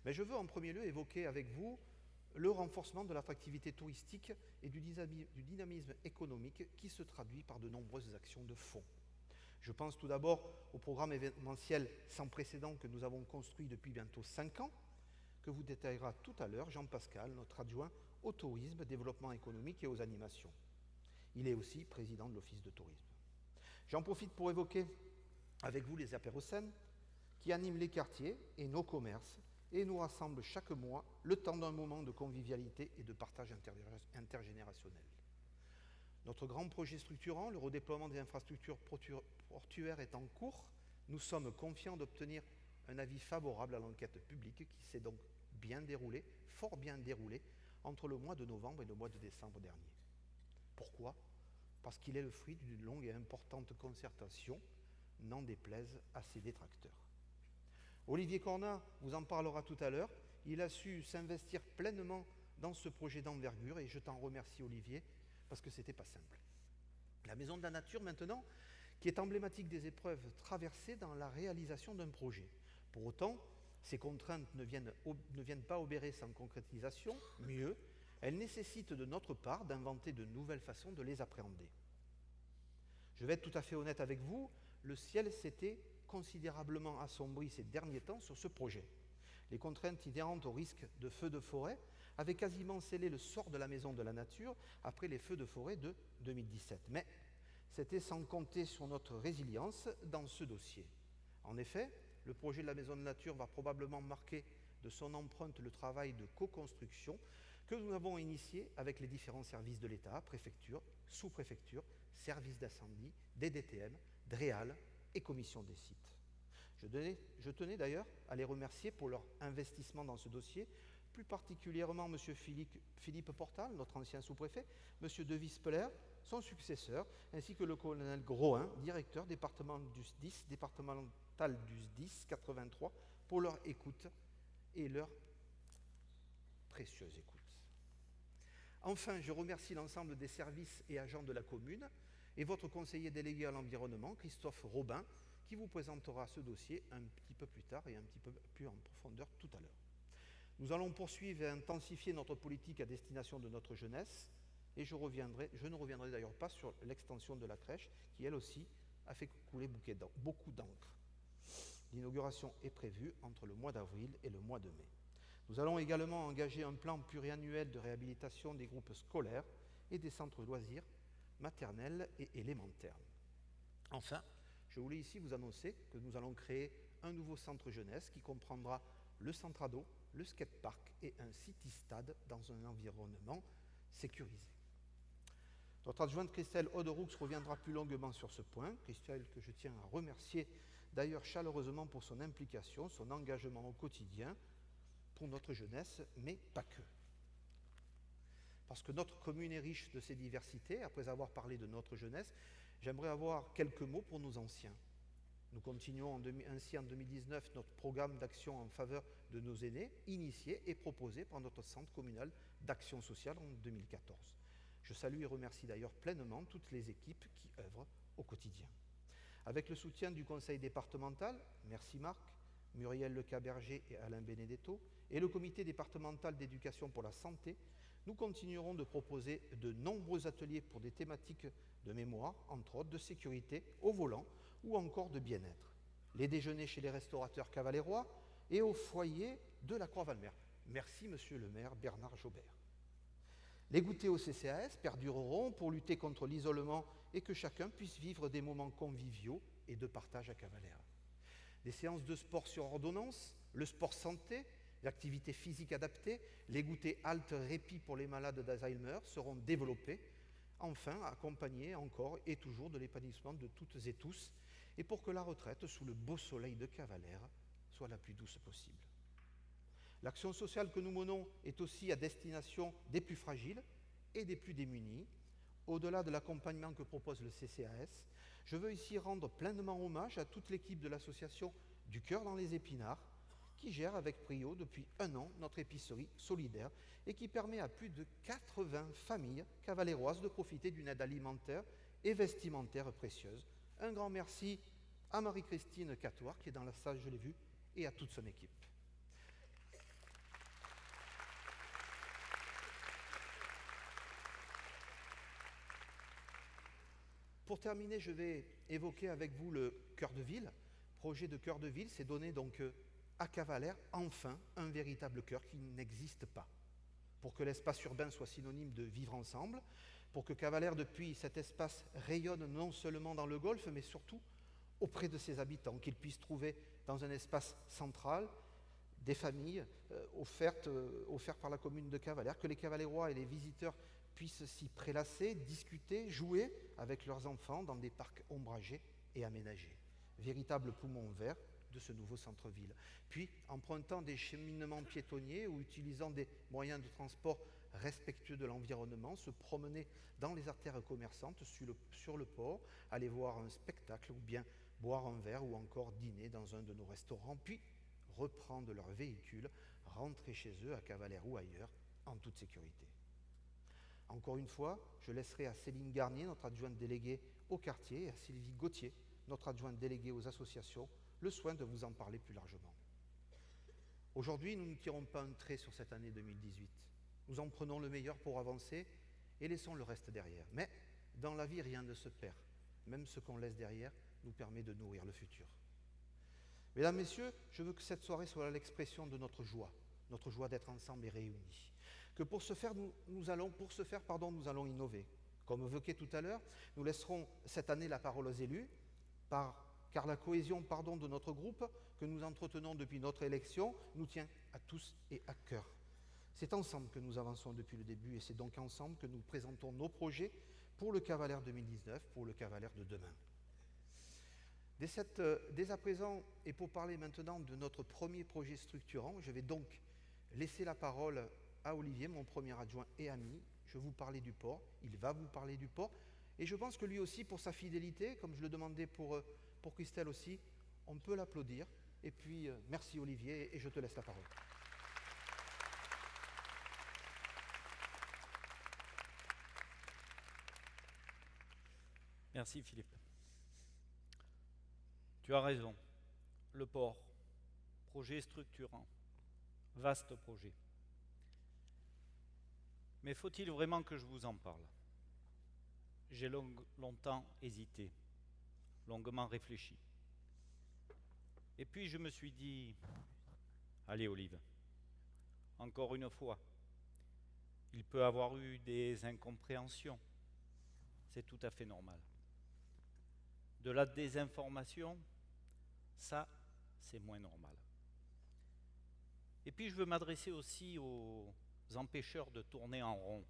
Mais je veux en premier lieu évoquer avec vous le renforcement de l'attractivité touristique et du dynamisme économique qui se traduit par de nombreuses actions de fond. Je pense tout d'abord au programme événementiel sans précédent que nous avons construit depuis bientôt 5 ans, que vous détaillera tout à l'heure Jean-Pascal, notre adjoint au tourisme, développement économique et aux animations. Il est aussi président de l'Office de tourisme. J'en profite pour évoquer avec vous les apérocènes qui animent les quartiers et nos commerces et nous rassemblent chaque mois le temps d'un moment de convivialité et de partage intergénérationnel. Notre grand projet structurant, le redéploiement des infrastructures portuaires, est en cours. Nous sommes confiants d'obtenir un avis favorable à l'enquête publique qui s'est donc bien déroulée, fort bien déroulée, entre le mois de novembre et le mois de décembre dernier. Pourquoi ? Parce qu'il est le fruit d'une longue et importante concertation, n'en déplaise à ses détracteurs. Olivier Cornat vous en parlera tout à l'heure. Il a su s'investir pleinement dans ce projet d'envergure et je t'en remercie Olivier parce que c'était pas simple. La Maison de la Nature maintenant, qui est emblématique des épreuves traversées dans la réalisation d'un projet. Pour autant, ces contraintes ne viennent pas obérer sans concrétisation, mieux, elles nécessitent de notre part d'inventer de nouvelles façons de les appréhender. Je vais être tout à fait honnête avec vous, le ciel s'était considérablement assombri ces derniers temps sur ce projet. Les contraintes inhérentes au risque de feux de forêt avaient quasiment scellé le sort de la Maison de la Nature après les feux de forêt de 2017. Mais c'était sans compter sur notre résilience dans ce dossier. En effet, le projet de la Maison de la Nature va probablement marquer de son empreinte le travail de co-construction que nous avons initié avec les différents services de l'État, préfecture, sous-préfecture, services d'incendie, DDTM, DREAL et commission des sites. Je tenais d'ailleurs à les remercier pour leur investissement dans ce dossier, plus particulièrement M. Philippe Portal, notre ancien sous-préfet, M. De Vispeler, son successeur, ainsi que le colonel Grohin, directeur départemental du SDIS 83, pour leur écoute et leur précieuse écoute. Enfin, je remercie l'ensemble des services et agents de la commune et votre conseiller délégué à l'environnement, Christophe Robin, qui vous présentera ce dossier un petit peu plus tard et un petit peu plus en profondeur tout à l'heure. Nous allons poursuivre et intensifier notre politique à destination de notre jeunesse et je ne reviendrai d'ailleurs pas sur l'extension de la crèche qui, elle aussi, a fait couler beaucoup d'encre. L'inauguration est prévue entre le mois d'avril et le mois de mai. Nous allons également engager un plan pluriannuel de réhabilitation des groupes scolaires et des centres loisirs maternels et élémentaires. Enfin, je voulais ici vous annoncer que nous allons créer un nouveau centre jeunesse qui comprendra le centre ado, le skatepark et un city-stade dans un environnement sécurisé. Notre adjointe Christelle Oderoux reviendra plus longuement sur ce point. Christelle, que je tiens à remercier d'ailleurs chaleureusement pour son implication, son engagement au quotidien pour notre jeunesse, mais pas que. Parce que notre commune est riche de ses diversités, après avoir parlé de notre jeunesse, j'aimerais avoir quelques mots pour nos anciens. Nous continuons ainsi en 2019 notre programme d'action en faveur de nos aînés, initié et proposé par notre centre communal d'action sociale en 2014. Je salue et remercie d'ailleurs pleinement toutes les équipes qui œuvrent au quotidien. Avec le soutien du conseil départemental, merci Marc, Muriel Lecaberger et Alain Benedetto, et le comité départemental d'éducation pour la santé, nous continuerons de proposer de nombreux ateliers pour des thématiques de mémoire, entre autres de sécurité au volant ou encore de bien-être. Les déjeuners chez les restaurateurs cavalérois et au foyer de la Croix-Valmer. Merci Monsieur le maire Bernard Jobert. Les goûters au CCAS perdureront pour lutter contre l'isolement et que chacun puisse vivre des moments conviviaux et de partage à Cavalère. Des séances de sport sur ordonnance, le sport santé, l'activité physique adaptée, les goûters halte répit pour les malades d'Alzheimer seront développés, enfin accompagnés encore et toujours de l'épanouissement de toutes et tous, et pour que la retraite sous le beau soleil de Cavalère soit la plus douce possible. L'action sociale que nous menons est aussi à destination des plus fragiles et des plus démunis. Au-delà de l'accompagnement que propose le CCAS, je veux ici rendre pleinement hommage à toute l'équipe de l'association Du Cœur dans les Épinards, qui gère avec brio depuis 1 an notre épicerie solidaire et qui permet à plus de 80 familles cavaléroises de profiter d'une aide alimentaire et vestimentaire précieuse. Un grand merci à Marie-Christine Catoire, qui est dans la salle, je l'ai vue, et à toute son équipe. Pour terminer, je vais évoquer avec vous le cœur de ville. Projet de cœur de ville, c'est donner donc à Cavalère enfin un véritable cœur qui n'existe pas. Pour que l'espace urbain soit synonyme de vivre ensemble, pour que Cavalère, depuis cet espace, rayonne non seulement dans le Golfe, mais surtout auprès de ses habitants, qu'ils puissent trouver dans un espace central des familles offertes par la commune de Cavalère, que les Cavalérois et les visiteurs puissent s'y prélasser, discuter, jouer avec leurs enfants dans des parcs ombragés et aménagés. Véritable poumon vert de ce nouveau centre-ville. Puis, empruntant des cheminements piétonniers ou utilisant des moyens de transport respectueux de l'environnement, se promener dans les artères commerçantes sur le port, aller voir un spectacle ou bien boire un verre ou encore dîner dans un de nos restaurants, puis reprendre leur véhicule, rentrer chez eux à Cavalère ou ailleurs en toute sécurité. Encore une fois, je laisserai à Céline Garnier, notre adjointe déléguée au quartier, et à Sylvie Gauthier, notre adjointe déléguée aux associations, le soin de vous en parler plus largement. Aujourd'hui, nous ne tirons pas un trait sur cette année 2018. Nous en prenons le meilleur pour avancer et laissons le reste derrière. Mais dans la vie, rien ne se perd. Même ce qu'on laisse derrière nous permet de nourrir le futur. Mesdames, Messieurs, je veux que cette soirée soit l'expression de notre joie d'être ensemble et réunis. Que pour ce faire, nous allons innover. Comme évoqué tout à l'heure, nous laisserons cette année la parole aux élus, car la cohésion de notre groupe que nous entretenons depuis notre élection nous tient à tous et à cœur. C'est ensemble que nous avançons depuis le début et c'est donc ensemble que nous présentons nos projets pour le Cavalère 2019, pour le Cavalère de demain. Dès à présent, et pour parler maintenant de notre premier projet structurant, je vais donc laisser la parole à Olivier, mon premier adjoint et ami. Je vais vous parler du port, il va vous parler du port, et je pense que lui aussi, pour sa fidélité, comme je le demandais pour Christelle aussi, on peut l'applaudir. Et puis, merci Olivier, et je te laisse la parole. Merci Philippe. Tu as raison. Le port, projet structurant, vaste projet. Mais faut-il vraiment que je vous en parle ? J'ai longtemps hésité, longuement réfléchi. Et puis je me suis dit, allez Olive, encore une fois, il peut avoir eu des incompréhensions, c'est tout à fait normal. De la désinformation, ça, c'est moins normal. Et puis je veux m'adresser aussi aux empêcheurs de tourner en rond.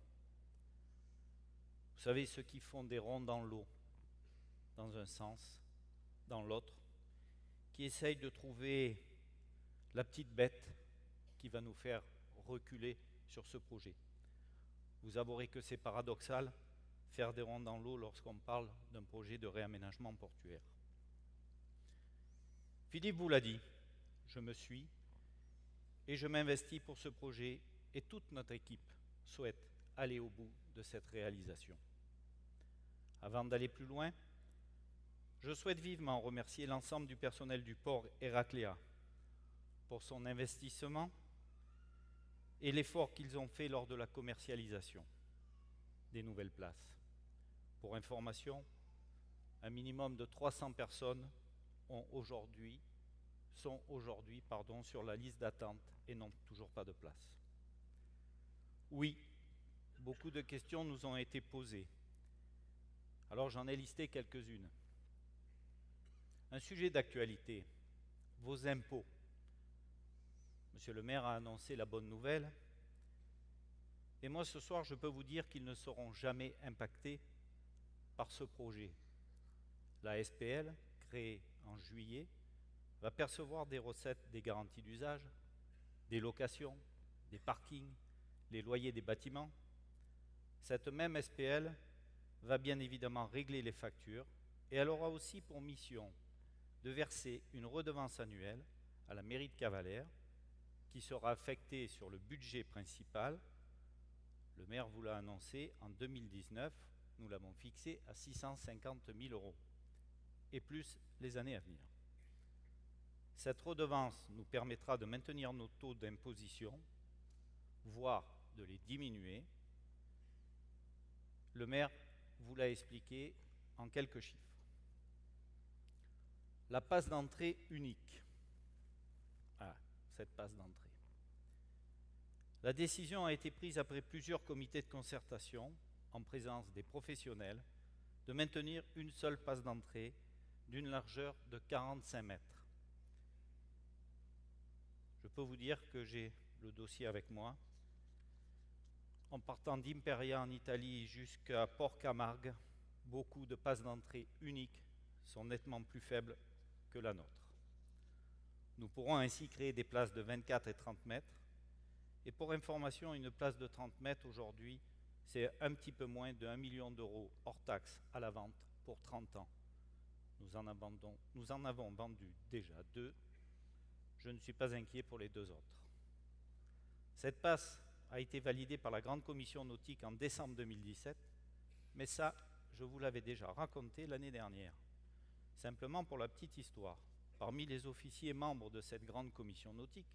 Vous savez, ceux qui font des ronds dans l'eau, dans un sens, dans l'autre, qui essayent de trouver la petite bête qui va nous faire reculer sur ce projet. Vous avouerez que c'est paradoxal, faire des ronds dans l'eau lorsqu'on parle d'un projet de réaménagement portuaire. Philippe vous l'a dit, je me suis et je m'investis pour ce projet et toute notre équipe souhaite aller au bout de cette réalisation. Avant d'aller plus loin, Je souhaite vivement remercier l'ensemble du personnel du port Héracléa pour son investissement et l'effort qu'ils ont fait lors de la commercialisation des nouvelles places. Pour information, un minimum de 300 personnes sont aujourd'hui sur la liste d'attente et n'ont toujours pas de place. Oui, beaucoup de questions nous ont été posées. Alors j'en ai listé quelques-unes. Un sujet d'actualité, vos impôts. Monsieur le maire a annoncé la bonne nouvelle. Et moi, ce soir, je peux vous dire qu'ils ne seront jamais impactés par ce projet. La SPL, créée en juillet, va percevoir des recettes des garanties d'usage, des locations, des parkings, les loyers des bâtiments. Cette même SPL va bien évidemment régler les factures et elle aura aussi pour mission de verser une redevance annuelle à la mairie de Cavalère qui sera affectée sur le budget principal. Le maire vous l'a annoncé, en 2019, nous l'avons fixé à 650 000 € et plus les années à venir. Cette redevance nous permettra de maintenir nos taux d'imposition, voire de les diminuer. Le maire vous l'a expliqué en quelques chiffres. La passe d'entrée unique. Ah, cette passe d'entrée. La décision a été prise après plusieurs comités de concertation, en présence des professionnels, de maintenir une seule passe d'entrée d'une largeur de 45 mètres. Je peux vous dire que j'ai le dossier avec moi. En partant d'Imperia en Italie jusqu'à Port Camargue, beaucoup de passes d'entrée uniques sont nettement plus faibles que la nôtre. Nous pourrons ainsi créer des places de 24 et 30 mètres. Et pour information, une place de 30 mètres aujourd'hui, c'est un petit peu moins de 1 million d'euros hors taxe à la vente pour 30 ans. Nous en avons vendu déjà 2. Je ne suis pas inquiet pour les 2 autres. Cette passe a été validée par la Grande Commission nautique en décembre 2017, mais ça, je vous l'avais déjà raconté l'année dernière. Simplement pour la petite histoire, parmi les officiers membres de cette Grande Commission nautique,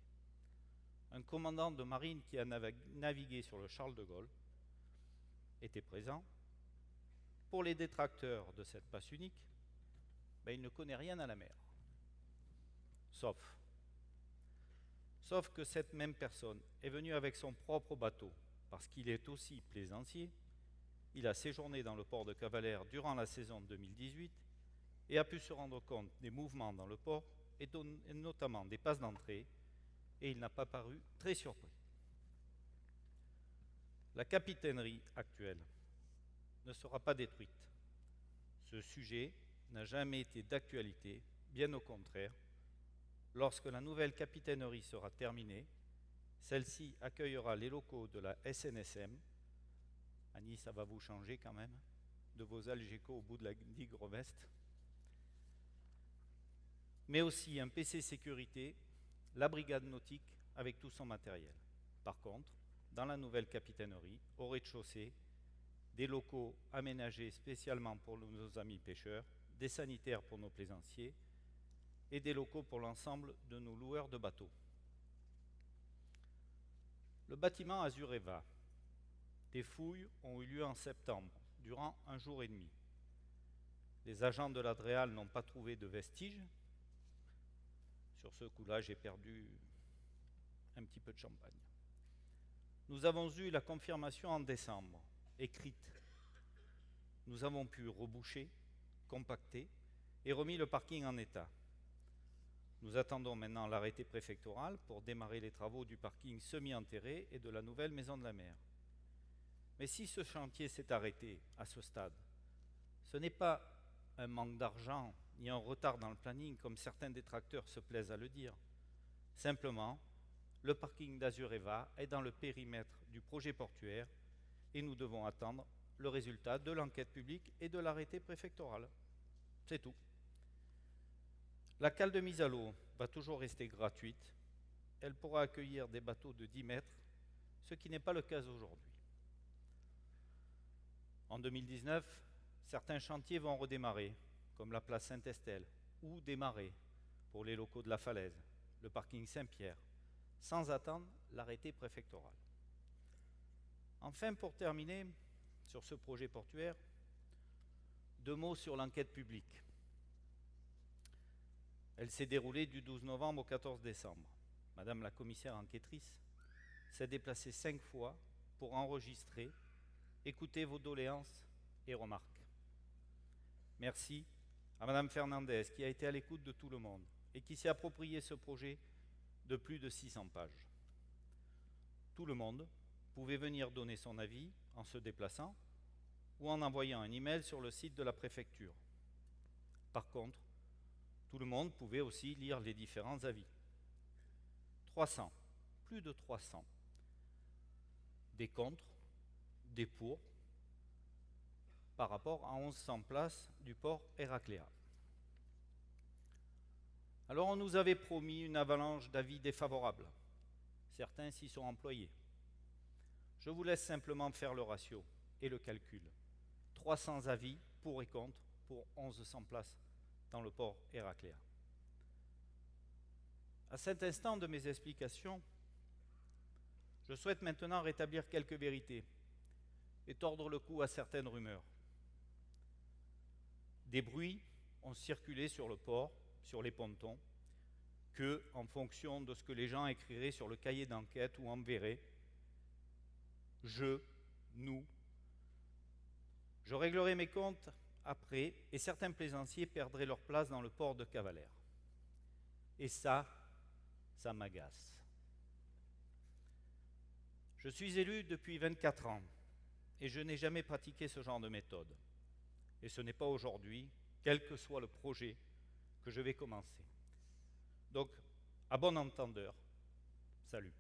un commandant de marine qui a navigué sur le Charles de Gaulle était présent. Pour les détracteurs de cette passe unique, il ne connaît rien à la mer. Sauf que cette même personne est venue avec son propre bateau, parce qu'il est aussi plaisancier. Il a séjourné dans le port de Cavalère durant la saison 2018 et a pu se rendre compte des mouvements dans le port et notamment des passes d'entrée, et il n'a pas paru très surpris. La capitainerie actuelle ne sera pas détruite. Ce sujet n'a jamais été d'actualité, bien au contraire. Lorsque la nouvelle capitainerie sera terminée, celle-ci accueillera les locaux de la SNSM. Annie, ça va vous changer quand même, de vos Algeco au bout de la digue Reveste. Mais aussi un PC sécurité, la brigade nautique avec tout son matériel. Par contre, dans la nouvelle capitainerie, au rez-de-chaussée, des locaux aménagés spécialement pour nos amis pêcheurs, des sanitaires pour nos plaisanciers et des locaux pour l'ensemble de nos loueurs de bateaux. Le bâtiment Azureva. Des fouilles ont eu lieu en septembre, durant 1 jour et demi. Les agents de l'Adréal n'ont pas trouvé de vestiges. Sur ce coup-là, j'ai perdu un petit peu de champagne. Nous avons eu la confirmation en décembre, écrite. Nous avons pu reboucher, compacter et remis le parking en état. Nous attendons maintenant l'arrêté préfectoral pour démarrer les travaux du parking semi-enterré et de la nouvelle maison de la mer. Mais si ce chantier s'est arrêté à ce stade, ce n'est pas un manque d'argent ni un retard dans le planning, comme certains détracteurs se plaisent à le dire. Simplement, le parking d'Azureva est dans le périmètre du projet portuaire et nous devons attendre le résultat de l'enquête publique et de l'arrêté préfectoral. C'est tout. La cale de mise à l'eau va toujours rester gratuite. Elle pourra accueillir des bateaux de 10 mètres, ce qui n'est pas le cas aujourd'hui. En 2019, certains chantiers vont redémarrer, comme la place Saint-Estelle ou des Marais pour les locaux de la Falaise, le parking Saint-Pierre, sans attendre l'arrêté préfectoral. Enfin, pour terminer sur ce projet portuaire, 2 mots sur l'enquête publique. Elle s'est déroulée du 12 novembre au 14 décembre. Madame la commissaire enquêtrice s'est déplacée 5 fois pour enregistrer, écouter vos doléances et remarques. Merci à Madame Fernandez qui a été à l'écoute de tout le monde et qui s'est approprié ce projet de plus de 600 pages. Tout le monde pouvait venir donner son avis en se déplaçant ou en envoyant un email sur le site de la préfecture. Par contre, tout le monde pouvait aussi lire les différents avis. 300, plus de 300. Des contre, des pour, par rapport à 1100 places du port Héracléa. Alors on nous avait promis une avalanche d'avis défavorables. Certains s'y sont employés. Je vous laisse simplement faire le ratio et le calcul. 300 avis pour et contre pour 1100 places dans le port Héracléa. À cet instant de mes explications, je souhaite maintenant rétablir quelques vérités et tordre le cou à certaines rumeurs. Des bruits ont circulé sur le port, sur les pontons, que, en fonction de ce que les gens écriraient sur le cahier d'enquête ou enverraient, je réglerai mes comptes après et certains plaisanciers perdraient leur place dans le port de Cavalère. Et ça m'agace. Je suis élu depuis 24 ans et je n'ai jamais pratiqué ce genre de méthode. Et ce n'est pas aujourd'hui, quel que soit le projet, que je vais commencer. Donc, à bon entendeur, salut.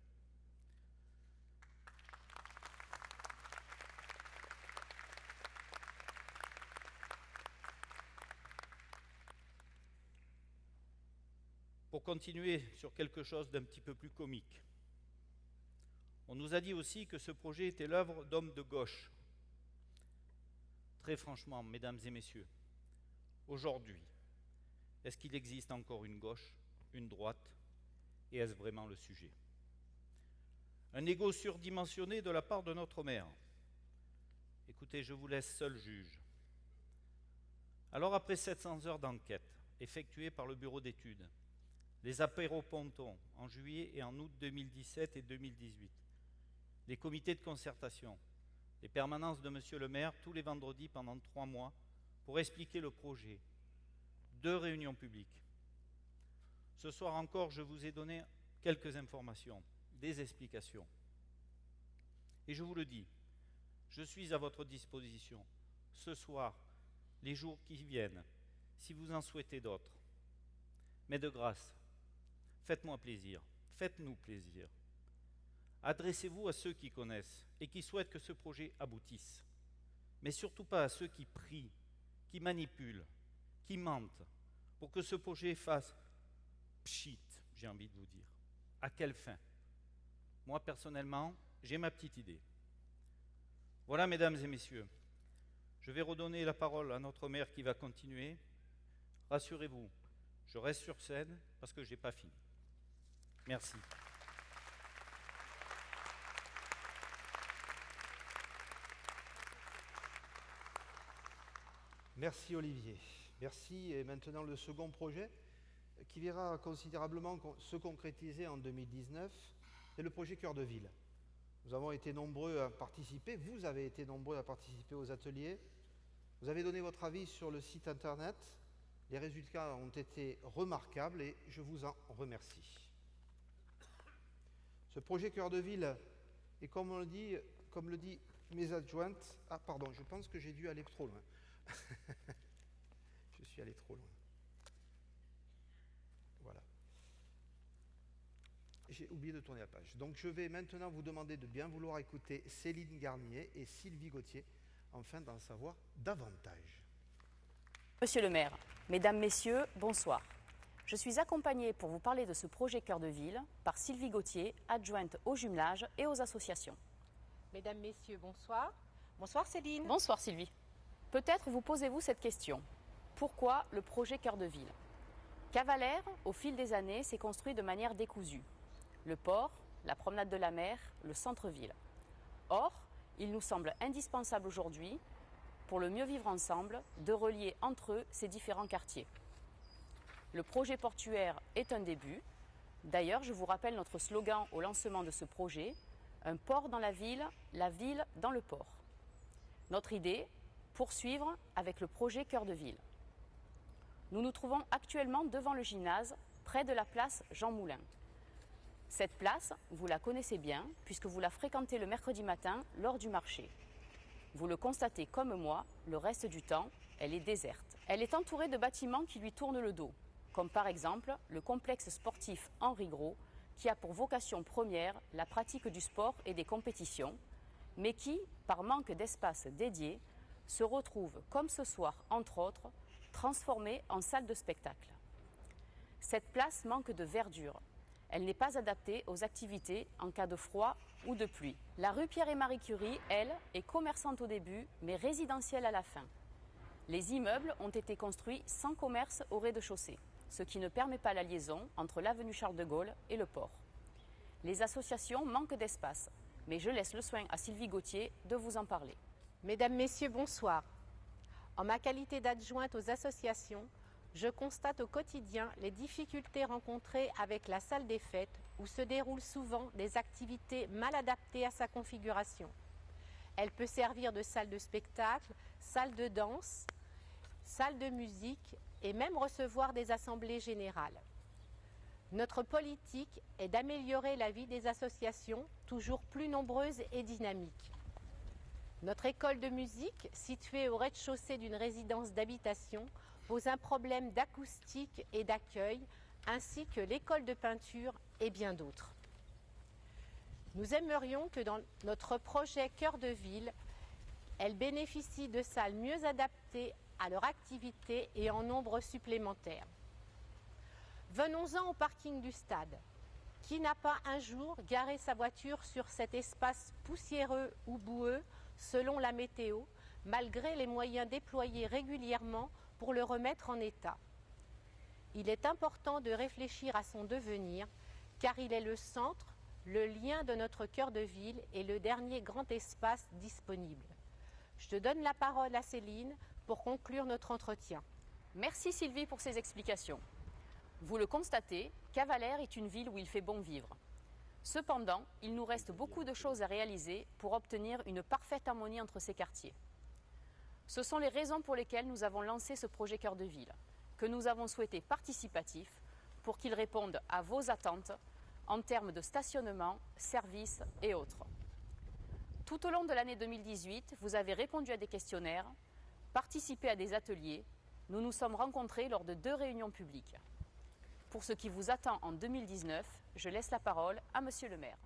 Pour continuer sur quelque chose d'un petit peu plus comique, on nous a dit aussi que ce projet était l'œuvre d'hommes de gauche. Très franchement, mesdames et messieurs, aujourd'hui, est-ce qu'il existe encore une gauche, une droite, et est-ce vraiment le sujet? Un ego surdimensionné de la part de notre maire. Écoutez, je vous laisse seul juge. Alors, après 700 heures d'enquête effectuées par le bureau d'études, les apéropontons en juillet et en août 2017 et 2018, les comités de concertation, les permanences de Monsieur le maire tous les vendredis pendant 3 mois pour expliquer le projet, 2 réunions publiques. Ce soir encore, je vous ai donné quelques informations, des explications. Et je vous le dis, je suis à votre disposition ce soir, les jours qui viennent, si vous en souhaitez d'autres. Mais de grâce, faites-moi plaisir, faites-nous plaisir. Adressez-vous à ceux qui connaissent et qui souhaitent que ce projet aboutisse, mais surtout pas à ceux qui prient, qui manipulent, qui mentent, pour que ce projet fasse pchit, j'ai envie de vous dire. À quelle fin? Moi, personnellement, j'ai ma petite idée. Voilà, mesdames et messieurs, je vais redonner la parole à notre maire qui va continuer. Rassurez-vous, je reste sur scène parce que je n'ai pas fini. Merci. Merci Olivier. Merci. Et maintenant le second projet qui verra considérablement se concrétiser en 2019, c'est le projet Cœur de Ville. Nous avons été nombreux à participer, vous avez été nombreux à participer aux ateliers, vous avez donné votre avis sur le site internet, les résultats ont été remarquables et je vous en remercie. Ce projet Cœur de Ville est comme le dit mes adjointes, ah pardon, je pense que j'ai dû aller trop loin. Je suis allé trop loin. Voilà. J'ai oublié de tourner la page. Donc je vais maintenant vous demander de bien vouloir écouter Céline Garnier et Sylvie Gauthier, afin d'en savoir davantage. Monsieur le maire, mesdames, messieurs, bonsoir. Je suis accompagnée pour vous parler de ce projet Cœur de Ville par Sylvie Gauthier, adjointe au jumelage et aux associations. Mesdames, messieurs, bonsoir. Bonsoir Céline. Bonsoir Sylvie. Peut-être vous posez-vous cette question. Pourquoi le projet Cœur de Ville? Cavalère, au fil des années, s'est construit de manière décousue. Le port, la promenade de la mer, le centre-ville. Or, il nous semble indispensable aujourd'hui, pour le mieux vivre ensemble, de relier entre eux ces différents quartiers. Le projet portuaire est un début. D'ailleurs, je vous rappelle notre slogan au lancement de ce projet, un port dans la ville dans le port. Notre idée, poursuivre avec le projet Cœur de Ville. Nous nous trouvons actuellement devant le gymnase, près de la place Jean Moulin. Cette place, vous la connaissez bien, puisque vous la fréquentez le mercredi matin lors du marché. Vous le constatez comme moi, le reste du temps, elle est déserte. Elle est entourée de bâtiments qui lui tournent le dos, comme par exemple le complexe sportif Henri Gros, qui a pour vocation première la pratique du sport et des compétitions, mais qui, par manque d'espace dédié, se retrouve, comme ce soir entre autres, transformée en salle de spectacle. Cette place manque de verdure. Elle n'est pas adaptée aux activités en cas de froid ou de pluie. La rue Pierre et Marie Curie, elle, est commerçante au début, mais résidentielle à la fin. Les immeubles ont été construits sans commerce au rez-de-chaussée, ce qui ne permet pas la liaison entre l'avenue Charles de Gaulle et le port. Les associations manquent d'espace, mais je laisse le soin à Sylvie Gauthier de vous en parler. Mesdames, Messieurs, bonsoir. En ma qualité d'adjointe aux associations, je constate au quotidien les difficultés rencontrées avec la salle des fêtes où se déroulent souvent des activités mal adaptées à sa configuration. Elle peut servir de salle de spectacle, salle de danse, salle de musique et même recevoir des assemblées générales. Notre politique est d'améliorer la vie des associations, toujours plus nombreuses et dynamiques. Notre école de musique, située au rez-de-chaussée d'une résidence d'habitation, pose un problème d'acoustique et d'accueil, ainsi que l'école de peinture et bien d'autres. Nous aimerions que dans notre projet Cœur de Ville, elles bénéficient de salles mieux adaptées à leur activité et en nombre supplémentaire. Venons-en au parking du stade. Qui n'a pas un jour garé sa voiture sur cet espace poussiéreux ou boueux, selon la météo, malgré les moyens déployés régulièrement pour le remettre en état? Il est important de réfléchir à son devenir, car il est le centre, le lien de notre cœur de ville et le dernier grand espace disponible. Je te donne la parole à Céline pour conclure notre entretien. Merci Sylvie pour ces explications. Vous le constatez, Cavalère est une ville où il fait bon vivre. Cependant, il nous reste beaucoup de choses à réaliser pour obtenir une parfaite harmonie entre ces quartiers. Ce sont les raisons pour lesquelles nous avons lancé ce projet Cœur de Ville, que nous avons souhaité participatif pour qu'il réponde à vos attentes en termes de stationnement, services et autres. Tout au long de l'année 2018, vous avez répondu à des questionnaires, participé à des ateliers. Nous nous sommes rencontrés lors de 2 réunions publiques. Pour ce qui vous attend en 2019, je laisse la parole à Monsieur le maire.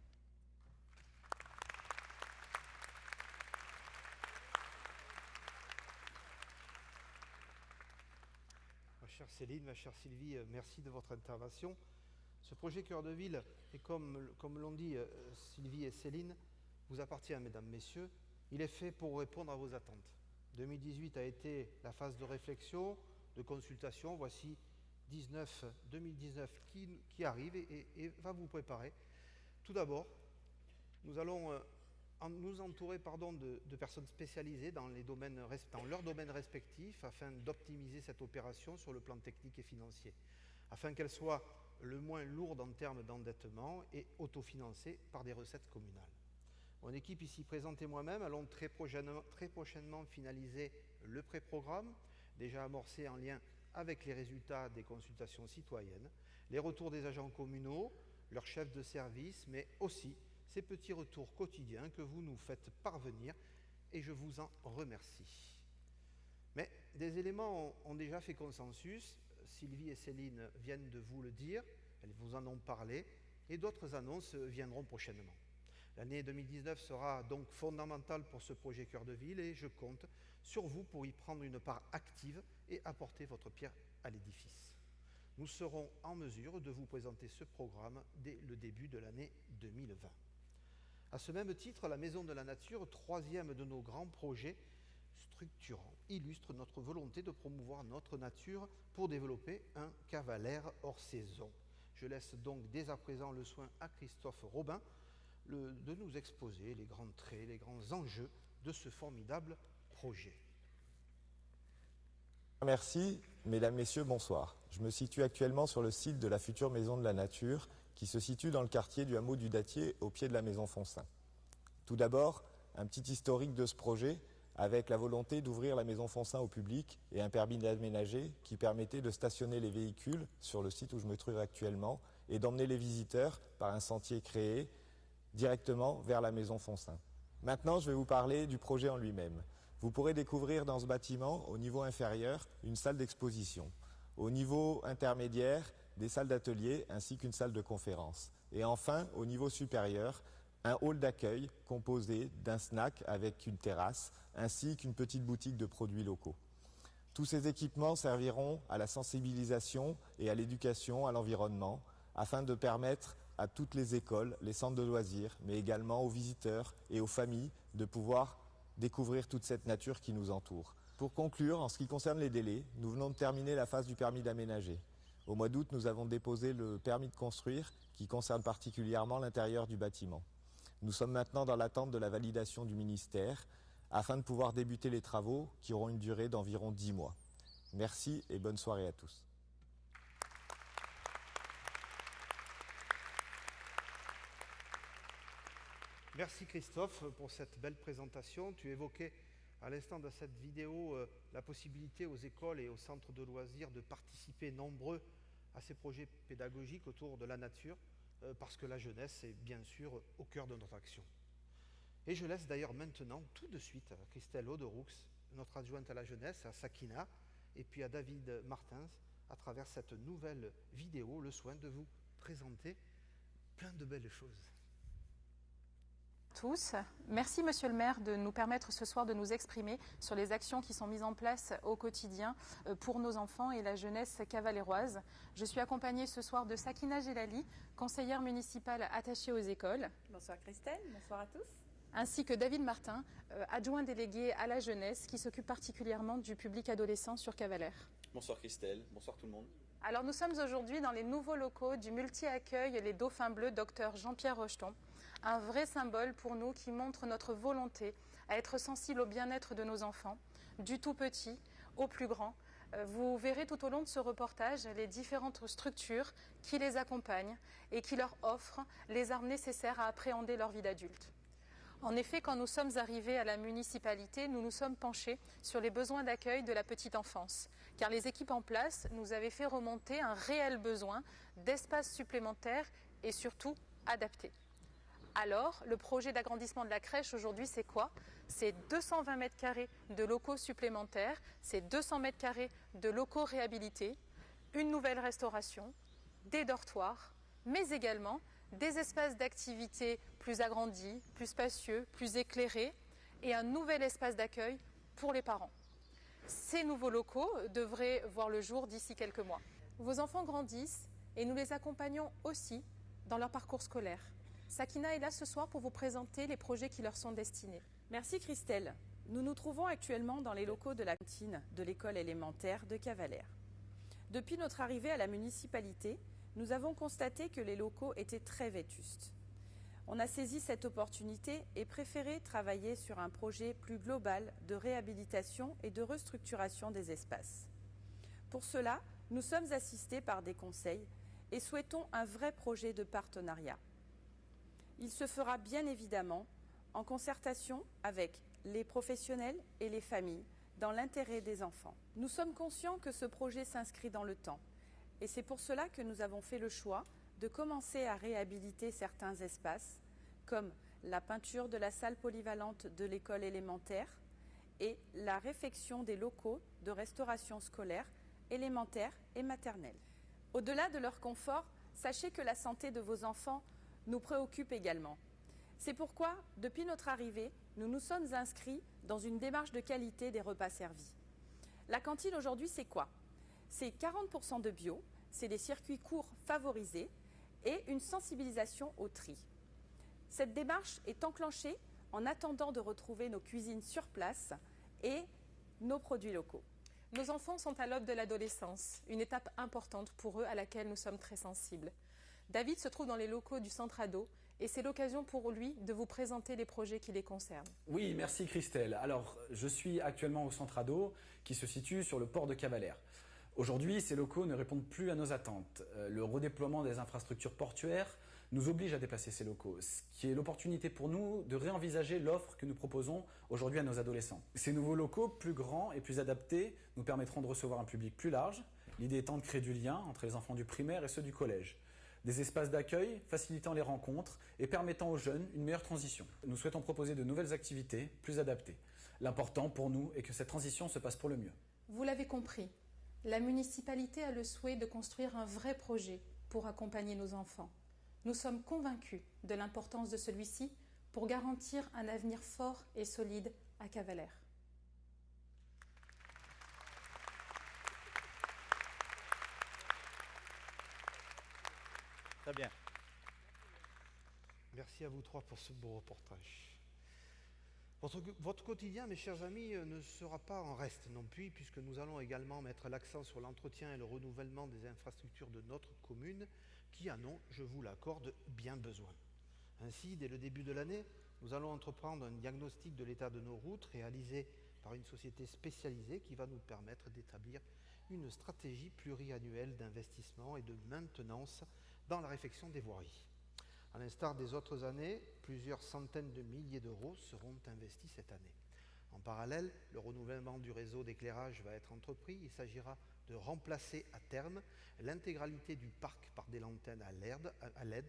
Ma chère Céline, ma chère Sylvie, merci de votre intervention. Ce projet Cœur de Ville, et comme l'ont dit Sylvie et Céline, vous appartient, mesdames, messieurs. Il est fait pour répondre à vos attentes. 2018 a été la phase de réflexion, de consultation. Voici 2019 qui arrive et va vous préparer. Tout d'abord, nous allons nous entourer de personnes spécialisées dans leurs domaines respectifs afin d'optimiser cette opération sur le plan technique et financier, afin qu'elle soit le moins lourde en termes d'endettement et autofinancée par des recettes communales. Mon équipe ici présente et moi-même allons très prochainement finaliser le pré-programme, déjà amorcé en lien avec les résultats des consultations citoyennes, les retours des agents communaux, leurs chefs de service, mais aussi ces petits retours quotidiens que vous nous faites parvenir, et je vous en remercie. Mais des éléments ont déjà fait consensus. Sylvie et Céline viennent de vous le dire, elles vous en ont parlé, et d'autres annonces viendront prochainement. L'année 2019 sera donc fondamentale pour ce projet Cœur de Ville et je compte sur vous pour y prendre une part active et apporter votre pierre à l'édifice. Nous serons en mesure de vous présenter ce programme dès le début de l'année 2020. À ce même titre, la Maison de la Nature, 3e de nos grands projets, structurants illustrent notre volonté de promouvoir notre nature pour développer un Cavalère hors saison. Je laisse donc dès à présent le soin à Christophe Robin de nous exposer les grands traits, les grands enjeux de ce formidable projet. Merci, mesdames, messieurs, bonsoir. Je me situe actuellement sur le site de la future Maison de la Nature qui se situe dans le quartier du hameau du Dattier au pied de la Maison Foncin. Tout d'abord, un petit historique de ce projet avec la volonté d'ouvrir la Maison Foncin au public et un permis d'aménager qui permettait de stationner les véhicules sur le site où je me trouve actuellement et d'emmener les visiteurs par un sentier créé directement vers la Maison Foncin. Maintenant, je vais vous parler du projet en lui-même. Vous pourrez découvrir dans ce bâtiment, au niveau inférieur, une salle d'exposition. Au niveau intermédiaire, des salles d'atelier ainsi qu'une salle de conférence. Et enfin, au niveau supérieur, un hall d'accueil composé d'un snack avec une terrasse ainsi qu'une petite boutique de produits locaux. Tous ces équipements serviront à la sensibilisation et à l'éducation à l'environnement afin de permettre à toutes les écoles, les centres de loisirs, mais également aux visiteurs et aux familles de pouvoir découvrir toute cette nature qui nous entoure. Pour conclure, en ce qui concerne les délais, nous venons de terminer la phase du permis d'aménager. Au mois d'août, nous avons déposé le permis de construire qui concerne particulièrement l'intérieur du bâtiment. Nous sommes maintenant dans l'attente de la validation du ministère afin de pouvoir débuter les travaux qui auront une durée d'environ 10 mois. Merci et bonne soirée à tous. Merci Christophe pour cette belle présentation. Tu évoquais à l'instant de cette vidéo la possibilité aux écoles et aux centres de loisirs de participer nombreux à ces projets pédagogiques autour de la nature parce que la jeunesse est bien sûr au cœur de notre action. Et je laisse d'ailleurs maintenant tout de suite à Christelle Auderoux, notre adjointe à la jeunesse, à Sakina et puis à David Martins à travers cette nouvelle vidéo le soin de vous présenter plein de belles choses. Tous. Merci Monsieur le maire de nous permettre ce soir de nous exprimer sur les actions qui sont mises en place au quotidien pour nos enfants et la jeunesse cavaléroise. Je suis accompagnée ce soir de Sakina Gelali, conseillère municipale attachée aux écoles. Bonsoir Christelle, bonsoir à tous. Ainsi que David Martin, adjoint délégué à la jeunesse qui s'occupe particulièrement du public adolescent sur Cavalère. Bonsoir Christelle, bonsoir tout le monde. Alors nous sommes aujourd'hui dans les nouveaux locaux du multi-accueil Les Dauphins Bleus Dr Jean-Pierre Rocheton. Un vrai symbole pour nous qui montre notre volonté à être sensible au bien-être de nos enfants, du tout petit au plus grand. Vous verrez tout au long de ce reportage les différentes structures qui les accompagnent et qui leur offrent les armes nécessaires à appréhender leur vie d'adulte. En effet, quand nous sommes arrivés à la municipalité, nous nous sommes penchés sur les besoins d'accueil de la petite enfance, car les équipes en place nous avaient fait remonter un réel besoin d'espace supplémentaire et surtout adapté. Alors, le projet d'agrandissement de la crèche aujourd'hui, c'est quoi? C'est 220 mètres carrés de locaux supplémentaires, c'est 200 mètres carrés de locaux réhabilités, une nouvelle restauration, des dortoirs, mais également des espaces d'activité plus agrandis, plus spacieux, plus éclairés et un nouvel espace d'accueil pour les parents. Ces nouveaux locaux devraient voir le jour d'ici quelques mois. Vos enfants grandissent et nous les accompagnons aussi dans leur parcours scolaire. Sakina est là ce soir pour vous présenter les projets qui leur sont destinés. Merci Christelle. Nous nous trouvons actuellement dans les locaux de la cantine de l'école élémentaire de Cavalère. Depuis notre arrivée à la municipalité, nous avons constaté que les locaux étaient très vétustes. On a saisi cette opportunité et préféré travailler sur un projet plus global de réhabilitation et de restructuration des espaces. Pour cela, nous sommes assistés par des conseils et souhaitons un vrai projet de partenariat. Il se fera bien évidemment en concertation avec les professionnels et les familles dans l'intérêt des enfants. Nous sommes conscients que ce projet s'inscrit dans le temps et c'est pour cela que nous avons fait le choix de commencer à réhabiliter certains espaces comme la peinture de la salle polyvalente de l'école élémentaire et la réfection des locaux de restauration scolaire élémentaire et maternelle. Au-delà de leur confort, sachez que la santé de vos enfants nous préoccupe également. C'est pourquoi, depuis notre arrivée, nous nous sommes inscrits dans une démarche de qualité des repas servis. La cantine aujourd'hui, c'est quoi? C'est 40% de bio, c'est des circuits courts favorisés et une sensibilisation au tri. Cette démarche est enclenchée en attendant de retrouver nos cuisines sur place et nos produits locaux. Nos enfants sont à l'aube de l'adolescence, une étape importante pour eux à laquelle nous sommes très sensibles. David se trouve dans les locaux du centre ado et c'est l'occasion pour lui de vous présenter les projets qui les concernent. Oui, merci Christelle. Alors, je suis actuellement au centre ado qui se situe sur le port de Cavalère. Aujourd'hui, ces locaux ne répondent plus à nos attentes. Le redéploiement des infrastructures portuaires nous oblige à déplacer ces locaux, ce qui est l'opportunité pour nous de réenvisager l'offre que nous proposons aujourd'hui à nos adolescents. Ces nouveaux locaux, plus grands et plus adaptés, nous permettront de recevoir un public plus large, l'idée étant de créer du lien entre les enfants du primaire et ceux du collège. Des espaces d'accueil facilitant les rencontres et permettant aux jeunes une meilleure transition. Nous souhaitons proposer de nouvelles activités plus adaptées. L'important pour nous est que cette transition se passe pour le mieux. Vous l'avez compris, la municipalité a le souhait de construire un vrai projet pour accompagner nos enfants. Nous sommes convaincus de l'importance de celui-ci pour garantir un avenir fort et solide à Cavalère. Très bien. Merci à vous trois pour ce beau reportage. Votre quotidien, mes chers amis, ne sera pas en reste non plus, puisque nous allons également mettre l'accent sur l'entretien et le renouvellement des infrastructures de notre commune, qui en ont, je vous l'accorde, bien besoin. Ainsi, dès le début de l'année, nous allons entreprendre un diagnostic de l'état de nos routes réalisé par une société spécialisée qui va nous permettre d'établir une stratégie pluriannuelle d'investissement et de maintenance dans la réfection des voiries. À l'instar des autres années, plusieurs centaines de milliers d'euros seront investis cette année. En parallèle, le renouvellement du réseau d'éclairage va être entrepris. Il s'agira de remplacer à terme l'intégralité du parc par des lanternes à LED,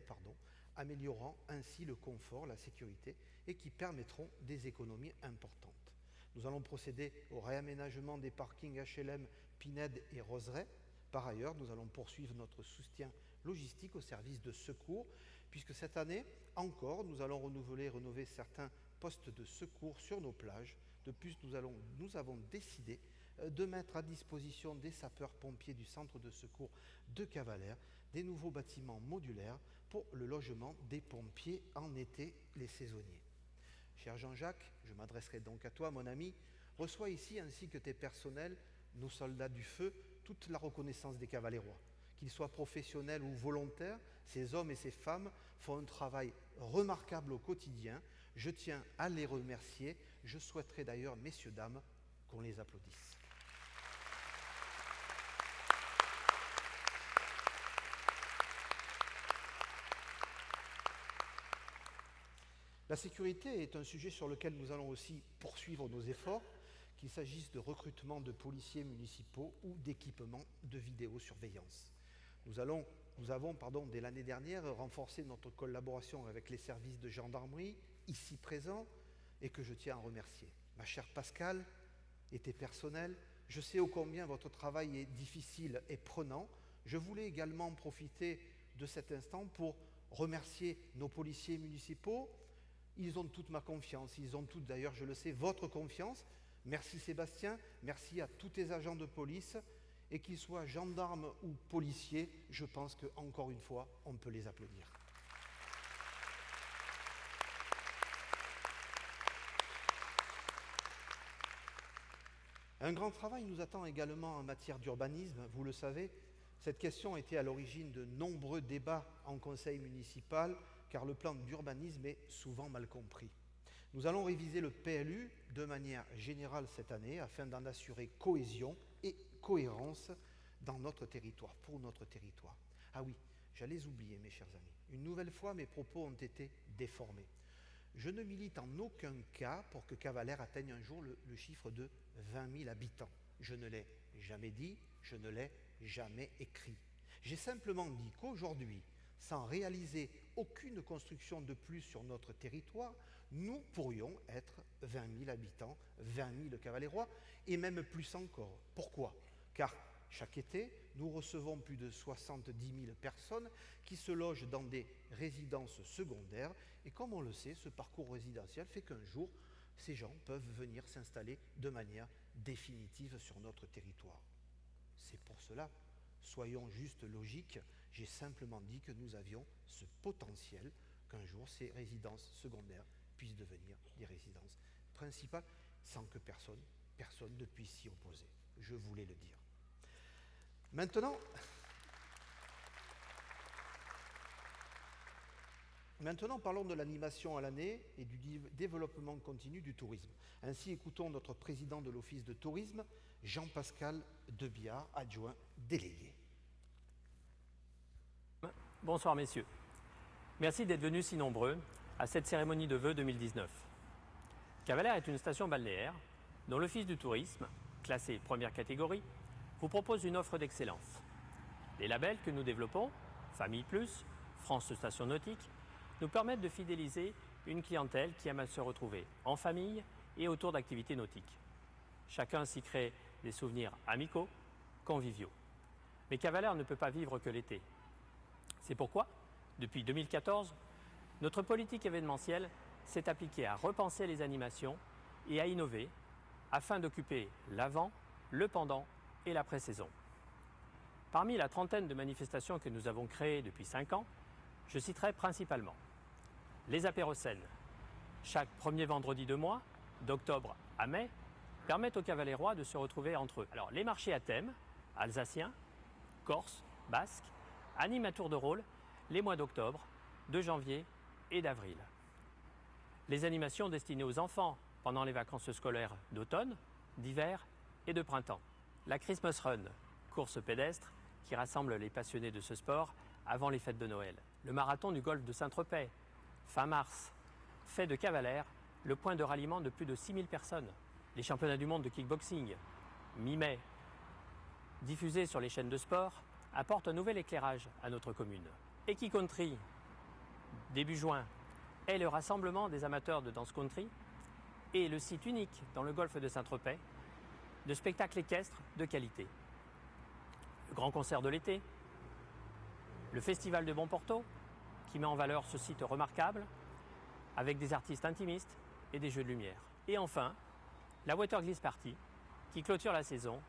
améliorant ainsi le confort, la sécurité et qui permettront des économies importantes. Nous allons procéder au réaménagement des parkings HLM Pinède et Roseraie. Par ailleurs, nous allons poursuivre notre soutien logistique au service de secours, puisque cette année encore, nous allons rénover certains postes de secours sur nos plages. De plus, nous avons décidé de mettre à disposition des sapeurs-pompiers du centre de secours de Cavalère des nouveaux bâtiments modulaires pour le logement des pompiers en été, les saisonniers. Cher Jean-Jacques, je m'adresserai donc à toi, mon ami. Reçois ici, ainsi que tes personnels, nos soldats du feu, toute la reconnaissance des Cavalérois. Qu'ils soient professionnels ou volontaires, ces hommes et ces femmes font un travail remarquable au quotidien. Je tiens à les remercier. Je souhaiterais d'ailleurs, messieurs, dames, qu'on les applaudisse. La sécurité est un sujet sur lequel nous allons aussi poursuivre nos efforts, qu'il s'agisse de recrutement de policiers municipaux ou d'équipement de vidéosurveillance. Nous avons, dès l'année dernière, renforcé notre collaboration avec les services de gendarmerie, ici présents, et que je tiens à remercier. Ma chère Pascale et tes personnels, je sais ô combien votre travail est difficile et prenant. Je voulais également profiter de cet instant pour remercier nos policiers municipaux. Ils ont toute ma confiance, ils ont toute d'ailleurs, je le sais, votre confiance. Merci Sébastien, merci à tous tes agents de police, et qu'ils soient gendarmes ou policiers, je pense qu'encore une fois, on peut les applaudir. Un grand travail nous attend également en matière d'urbanisme, vous le savez. Cette question était à l'origine de nombreux débats en conseil municipal, car le plan d'urbanisme est souvent mal compris. Nous allons réviser le PLU de manière générale cette année afin d'en assurer cohésion et cohérence dans notre territoire, pour notre territoire. Ah oui, j'allais oublier, mes chers amis. Une nouvelle fois, mes propos ont été déformés. Je ne milite en aucun cas pour que Cavalère atteigne un jour le chiffre de 20 000 habitants. Je ne l'ai jamais dit, je ne l'ai jamais écrit. J'ai simplement dit qu'aujourd'hui, sans réaliser aucune construction de plus sur notre territoire, nous pourrions être 20 000 habitants, 20 000 Cavalérois, et même plus encore. Pourquoi ? Car chaque été, nous recevons plus de 70 000 personnes qui se logent dans des résidences secondaires. Et comme on le sait, ce parcours résidentiel fait qu'un jour, ces gens peuvent venir s'installer de manière définitive sur notre territoire. C'est pour cela, soyons juste logiques, j'ai simplement dit que nous avions ce potentiel qu'un jour ces résidences secondaires puissent devenir des résidences principales sans que personne personne ne puisse s'y opposer. Je voulais le dire. Maintenant, parlons de l'animation à l'année et du développement continu du tourisme. Ainsi, écoutons notre président de l'Office de tourisme, Jean-Pascal Debiard, adjoint délégué. Bonsoir messieurs. Merci d'être venus si nombreux à cette cérémonie de vœux 2019. Cavalère est une station balnéaire dont l'Office du tourisme, classé première catégorie, vous propose une offre d'excellence. Les labels que nous développons, Famille Plus, France Station Nautique, nous permettent de fidéliser une clientèle qui aime à se retrouver en famille et autour d'activités nautiques. Chacun s'y crée des souvenirs amicaux, conviviaux. Mais Cavalère ne peut pas vivre que l'été. C'est pourquoi, depuis 2014, notre politique événementielle s'est appliquée à repenser les animations et à innover afin d'occuper l'avant, le pendant et l'après-saison. Parmi la trentaine de manifestations que nous avons créées depuis 5 ans, je citerai principalement les apérocènes. Chaque premier vendredi de mois, d'octobre à mai, permettent aux cavalérois de se retrouver entre eux. Alors, les marchés à thème, alsaciens, corses, basques, animent à tour de rôle les mois d'octobre, de janvier et d'avril. Les animations destinées aux enfants pendant les vacances scolaires d'automne, d'hiver et de printemps. La Christmas Run, course pédestre qui rassemble les passionnés de ce sport avant les fêtes de Noël. Le marathon du golfe de Saint-Tropez, fin mars, fait de Cavalère le point de ralliement de plus de 6000 personnes. Les championnats du monde de kickboxing, mi-mai, diffusés sur les chaînes de sport, apportent un nouvel éclairage à notre commune. Equi-Country, début juin, est le rassemblement des amateurs de danse country et le site unique dans le golfe de Saint-Tropez de spectacles équestres de qualité. Le grand concert de l'été, le festival de Bonporto, qui met en valeur ce site remarquable, avec des artistes intimistes et des jeux de lumière. Et enfin, la Watergliss Party, qui clôture la saison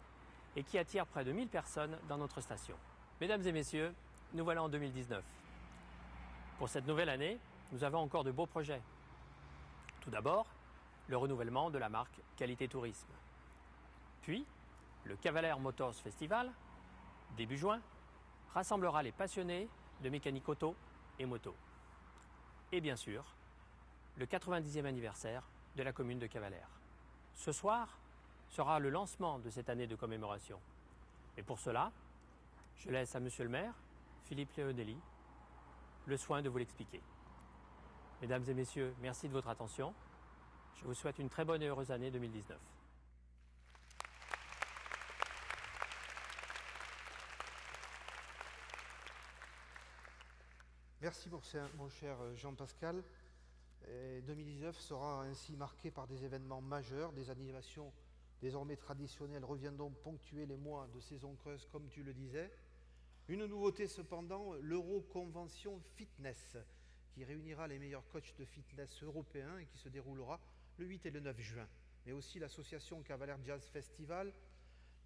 et qui attire près de 1000 personnes dans notre station. Mesdames et messieurs, nous voilà en 2019. Pour cette nouvelle année, nous avons encore de beaux projets. Tout d'abord, le renouvellement de la marque Qualité Tourisme. Puis, le Cavalère Motors Festival, début juin, rassemblera les passionnés de mécanique auto et moto. Et bien sûr, le 90e anniversaire de la commune de Cavalère. Ce soir sera le lancement de cette année de commémoration. Et pour cela, je laisse à Monsieur le maire, Philippe Leonelli, le soin de vous l'expliquer. Mesdames et messieurs, merci de votre attention. Je vous souhaite une très bonne et heureuse année 2019. Merci mon cher Jean-Pascal. 2019 sera ainsi marqué par des événements majeurs, des animations désormais traditionnelles reviendront ponctuer les mois de saison creuse comme tu le disais. Une nouveauté cependant, l'Euro-Convention Fitness, qui réunira les meilleurs coachs de fitness européens et qui se déroulera le 8 et le 9 juin. Mais aussi l'association Cavalère Jazz Festival,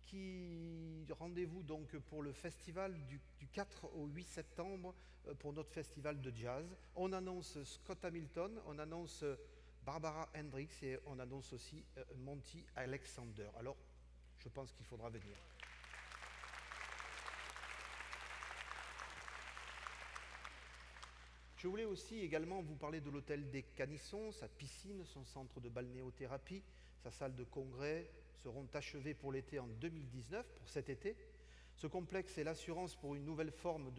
qui rendez-vous donc pour le festival du 4 au 8 septembre pour notre festival de jazz. On annonce Scott Hamilton, on annonce Barbara Hendricks et on annonce aussi Monty Alexander. Alors, je pense qu'il faudra venir. Je voulais aussi également vous parler de l'hôtel des Canissons, sa piscine, son centre de balnéothérapie, sa salle de congrès seront achevés pour l'été en 2019, pour cet été. Ce complexe est l'assurance pour une nouvelle forme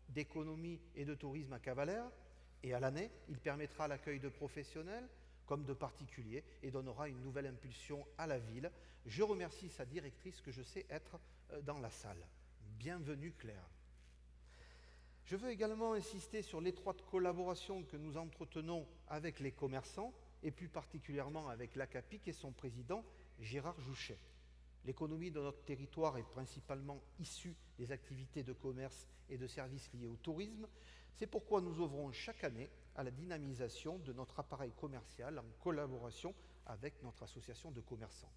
d'économie et de tourisme à Cavalère. Et à l'année, il permettra l'accueil de professionnels comme de particuliers et donnera une nouvelle impulsion à la ville. Je remercie sa directrice que je sais être dans la salle. Bienvenue Claire. Je veux également insister sur l'étroite collaboration que nous entretenons avec les commerçants et plus particulièrement avec l'ACAPIC et son président Gérard Jouchet. L'économie de notre territoire est principalement issue des activités de commerce et de services liés au tourisme. C'est pourquoi nous œuvrons chaque année à la dynamisation de notre appareil commercial en collaboration avec notre association de commerçants.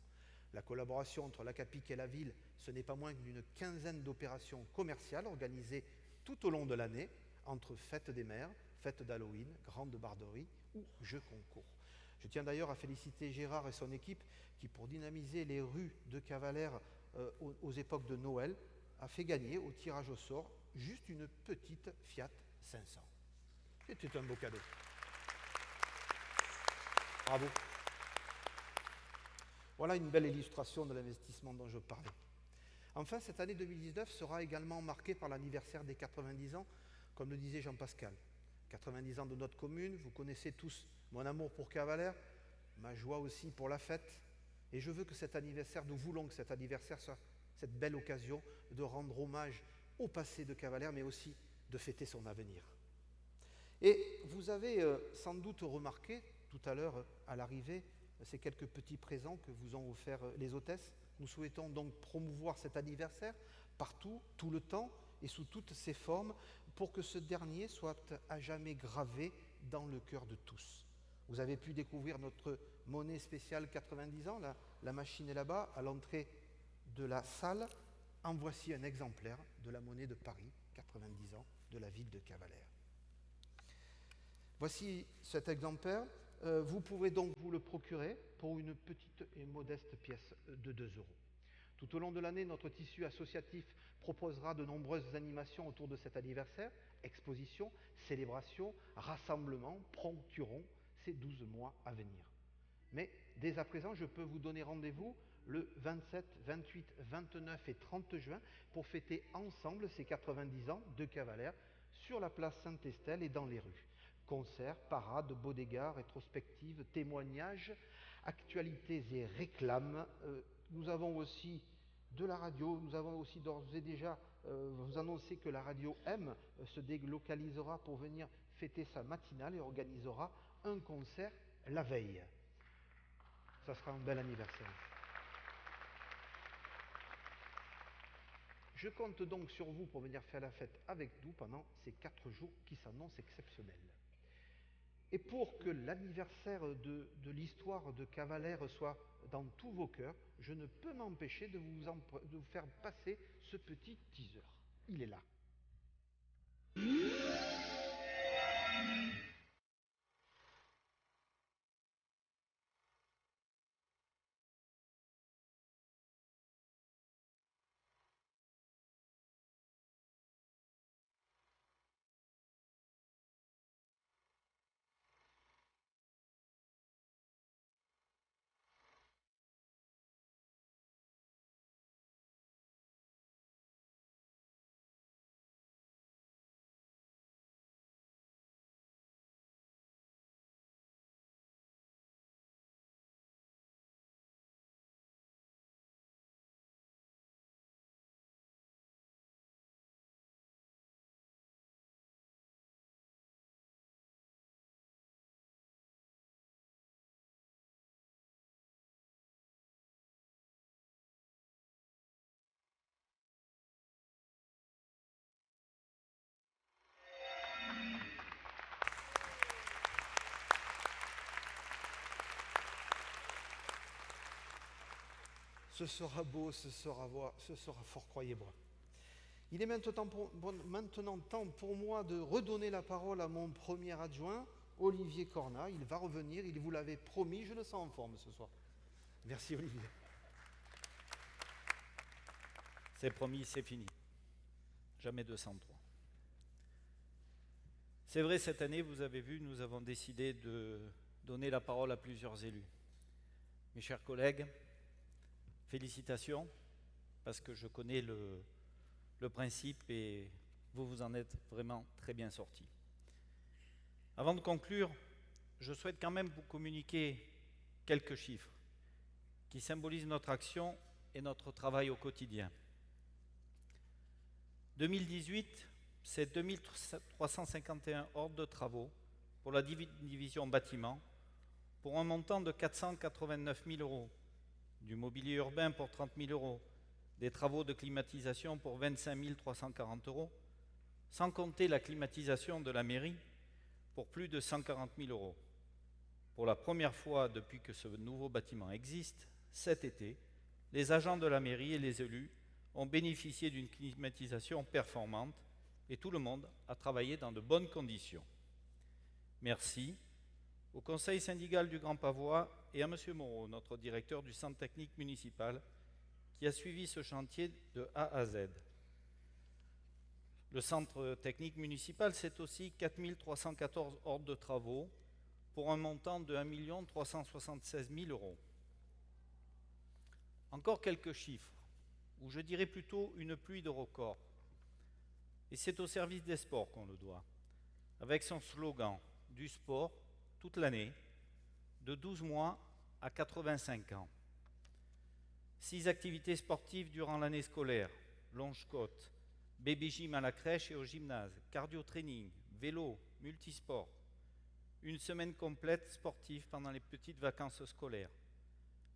La collaboration entre l'ACAPIC et la ville, ce n'est pas moins d'une quinzaine d'opérations commerciales organisées tout au long de l'année, entre fêtes des mères, fêtes d'Halloween, grandes barderies ou jeux concours. Je tiens d'ailleurs à féliciter Gérard et son équipe qui, pour dynamiser les rues de Cavalère aux époques de Noël, a fait gagner au tirage au sort juste une petite Fiat 500. C'était un beau cadeau. Bravo. Voilà une belle illustration de l'investissement dont je parlais. Enfin, cette année 2019 sera également marquée par l'anniversaire des 90 ans, comme le disait Jean-Pascal. 90 ans de notre commune, vous connaissez tous mon amour pour Cavalère, ma joie aussi pour la fête, et je veux que cet anniversaire, nous voulons que cet anniversaire soit cette belle occasion de rendre hommage au passé de Cavalère, mais aussi de fêter son avenir. Et vous avez sans doute remarqué tout à l'heure à l'arrivée ces quelques petits présents que vous ont offerts les hôtesses. Nous souhaitons donc promouvoir cet anniversaire partout, tout le temps et sous toutes ses formes pour que ce dernier soit à jamais gravé dans le cœur de tous. Vous avez pu découvrir notre monnaie spéciale 90 ans, la machine est là-bas à l'entrée de la salle. En voici un exemplaire de la monnaie de Paris, 90 ans, de la ville de Cavalère. Voici cet exemplaire. Vous pouvez donc vous le procurer pour une petite et modeste pièce de 2 €. Tout au long de l'année, notre tissu associatif proposera de nombreuses animations autour de cet anniversaire, expositions, célébrations, rassemblements ponctueront ces 12 mois à venir. Mais dès à présent, je peux vous donner rendez-vous le 27, 28, 29 et 30 juin pour fêter ensemble ces 90 ans de Cavalère sur la place Saint-Estelle et dans les rues. Concerts, parades, bodegas, rétrospectives, témoignages, actualités et réclames. Nous avons aussi de la radio, nous avons aussi d'ores et déjà vous annoncé que la radio M se délocalisera pour venir fêter sa matinale et organisera un concert la veille. Ça sera un bel anniversaire. Je compte donc sur vous pour venir faire la fête avec nous pendant ces 4 jours qui s'annoncent exceptionnels. Et pour que l'anniversaire de l'histoire de Cavalère soit dans tous vos cœurs, je ne peux m'empêcher de vous faire passer ce petit teaser. Il est là. Ce sera beau, ce sera fort, croyez-moi. Il est maintenant temps pour moi de redonner la parole à mon premier adjoint, Olivier Cornat. Il va revenir, il vous l'avait promis, je le sens en forme ce soir. Merci Olivier. C'est promis, c'est fini. Jamais 203. C'est vrai, cette année, vous avez vu, nous avons décidé de donner la parole à plusieurs élus. Mes chers collègues, félicitations, parce que je connais le principe et vous vous en êtes vraiment très bien sortis. Avant de conclure, je souhaite quand même vous communiquer quelques chiffres qui symbolisent notre action et notre travail au quotidien. 2018, c'est 2351 ordres de travaux pour la division bâtiment pour un montant de 489 000 €. Du mobilier urbain pour 30 000 €, des travaux de climatisation pour 25 340 €, sans compter la climatisation de la mairie pour plus de 140 000 €. Pour la première fois depuis que ce nouveau bâtiment existe, cet été, les agents de la mairie et les élus ont bénéficié d'une climatisation performante et tout le monde a travaillé dans de bonnes conditions. Merci au conseil syndical du Grand Pavois et à M. Moreau, notre directeur du centre technique municipal, qui a suivi ce chantier de A à Z. Le centre technique municipal, c'est aussi 4 314 ordres de travaux pour un montant de 1 376 000 euros. Encore quelques chiffres, ou je dirais plutôt une pluie de records. Et c'est au service des sports qu'on le doit, avec son slogan « Du sport toute l'année, de 12 mois à 85 ans ». 6 activités sportives durant l'année scolaire, longe-côte, baby gym à la crèche et au gymnase, cardio-training, vélo, multisport. Une semaine complète sportive pendant les petites vacances scolaires.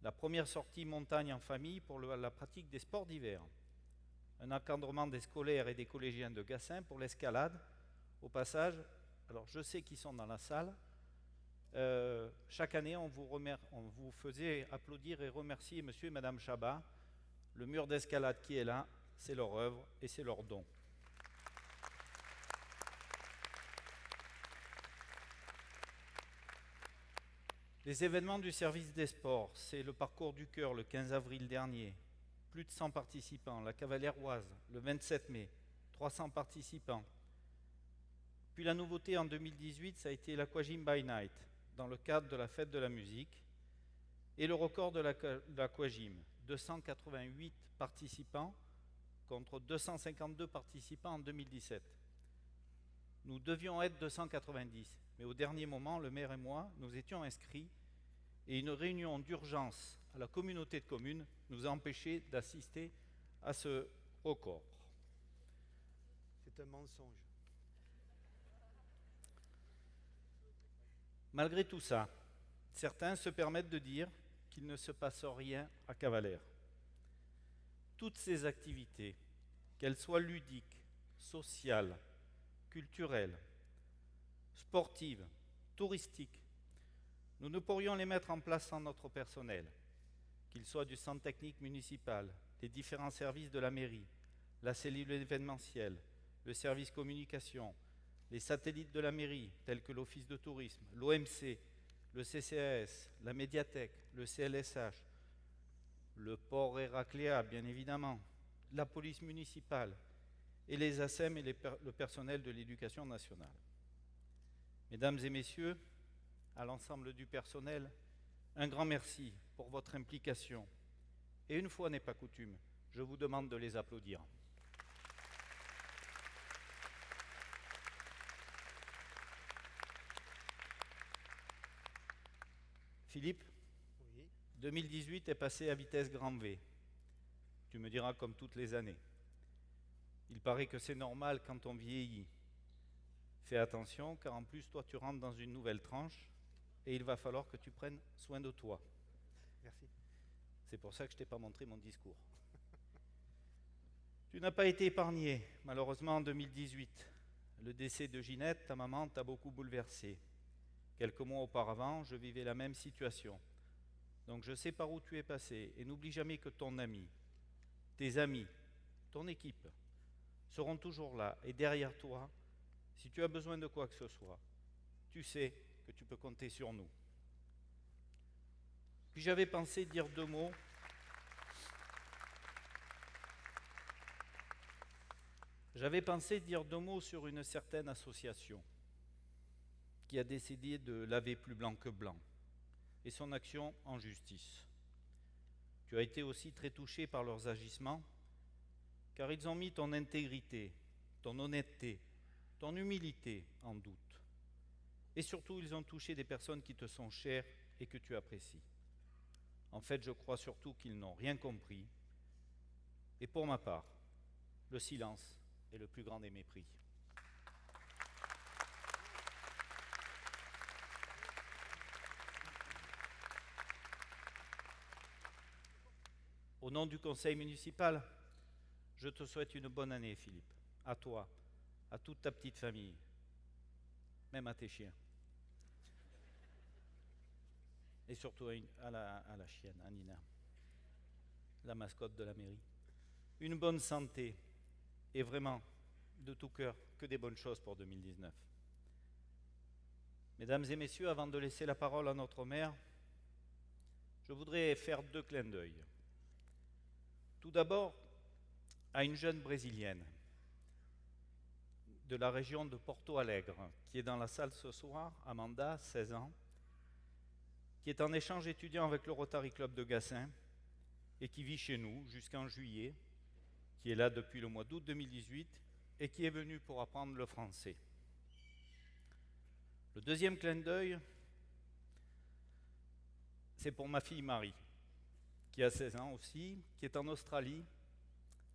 La première sortie montagne en famille pour la pratique des sports d'hiver. Un encadrement des scolaires et des collégiens de Gassin pour l'escalade. Au passage, alors je sais qu'ils sont dans la salle, chaque année on vous faisait applaudir et remercier monsieur et madame Chabat. Le mur d'escalade qui est là, c'est leur œuvre et c'est leur don. Les événements du service des sports, c'est le parcours du cœur le 15 avril dernier. Plus de 100 participants. La Cavaléroise, le 27 mai, 300 participants. Puis la nouveauté en 2018, ça a été l'Aquagym by Night, dans le cadre de la fête de la musique. Et le record de l'Aquagym, 288 participants contre 252 participants en 2017. Nous devions être 290, mais au dernier moment, le maire et moi, nous étions inscrits et une réunion d'urgence à la communauté de communes nous a empêchés d'assister à ce record. C'est un mensonge. Malgré tout ça, certains se permettent de dire qu'il ne se passe rien à Cavalère. Toutes ces activités, qu'elles soient ludiques, sociales, culturelles, sportives, touristiques, nous ne pourrions les mettre en place sans notre personnel, qu'il soit du centre technique municipal, des différents services de la mairie, la cellule événementielle, le service communication, les satellites de la mairie, tels que l'Office de tourisme, l'OMC, le CCAS, la médiathèque, le CLSH, le port Héracléa, bien évidemment, la police municipale et les ASEM et le personnel de l'éducation nationale. Mesdames et messieurs, à l'ensemble du personnel, un grand merci pour votre implication. Et une fois n'est pas coutume, je vous demande de les applaudir. Philippe, oui. 2018 est passé à vitesse grand V. Tu me diras comme toutes les années. Il paraît que c'est normal quand on vieillit. Fais attention, car en plus, toi, tu rentres dans une nouvelle tranche et il va falloir que tu prennes soin de toi. Merci. C'est pour ça que je ne t'ai pas montré mon discours. Tu n'as pas été épargné, malheureusement, en 2018. Le décès de Ginette, ta maman, t'a beaucoup bouleversé. Quelques mois auparavant, je vivais la même situation. Donc je sais par où tu es passé. Et n'oublie jamais que ton ami, tes amis, ton équipe seront toujours là et derrière toi. Si tu as besoin de quoi que ce soit, tu sais que tu peux compter sur nous. Puis j'avais pensé dire deux mots. J'avais pensé dire deux mots sur une certaine association qui a décidé de laver plus blanc que blanc et son action en justice. Tu as été aussi très touché par leurs agissements, car ils ont mis ton intégrité, ton honnêteté, ton humilité en doute. Et surtout, ils ont touché des personnes qui te sont chères et que tu apprécies. En fait, je crois surtout qu'ils n'ont rien compris. Et pour ma part, le silence est le plus grand des mépris. Au nom du conseil municipal, je te souhaite une bonne année, Philippe. À toi, à toute ta petite famille, même à tes chiens. Et surtout à la chienne, à Nina, la mascotte de la mairie. Une bonne santé et vraiment, de tout cœur, que des bonnes choses pour 2019. Mesdames et messieurs, avant de laisser la parole à notre maire, je voudrais faire 2 clins d'œil. Tout d'abord, à une jeune brésilienne de la région de Porto Alegre, qui est dans la salle ce soir, Amanda, 16 ans, qui est en échange étudiant avec le Rotary Club de Gassin et qui vit chez nous jusqu'en juillet, qui est là depuis le mois d'août 2018 et qui est venue pour apprendre le français. Le deuxième clin d'œil, c'est pour ma fille Marie, qui a 16 ans aussi, qui est en Australie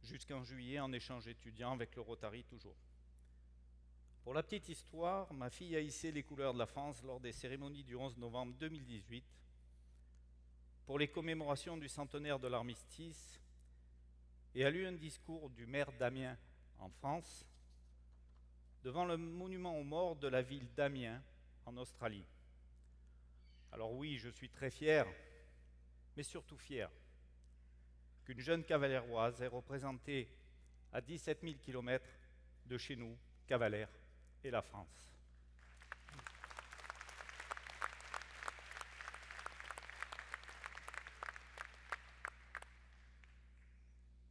jusqu'en juillet en échange étudiant avec le Rotary toujours. Pour la petite histoire, ma fille a hissé les couleurs de la France lors des cérémonies du 11 novembre 2018 pour les commémorations du centenaire de l'armistice et a lu un discours du maire d'Amiens en France devant le monument aux morts de la ville d'Amiens en Australie. Alors oui, je suis très fier, mais surtout fier qu'une jeune cavaléroise ait représenté à 17 000 km de chez nous, Cavalère et la France.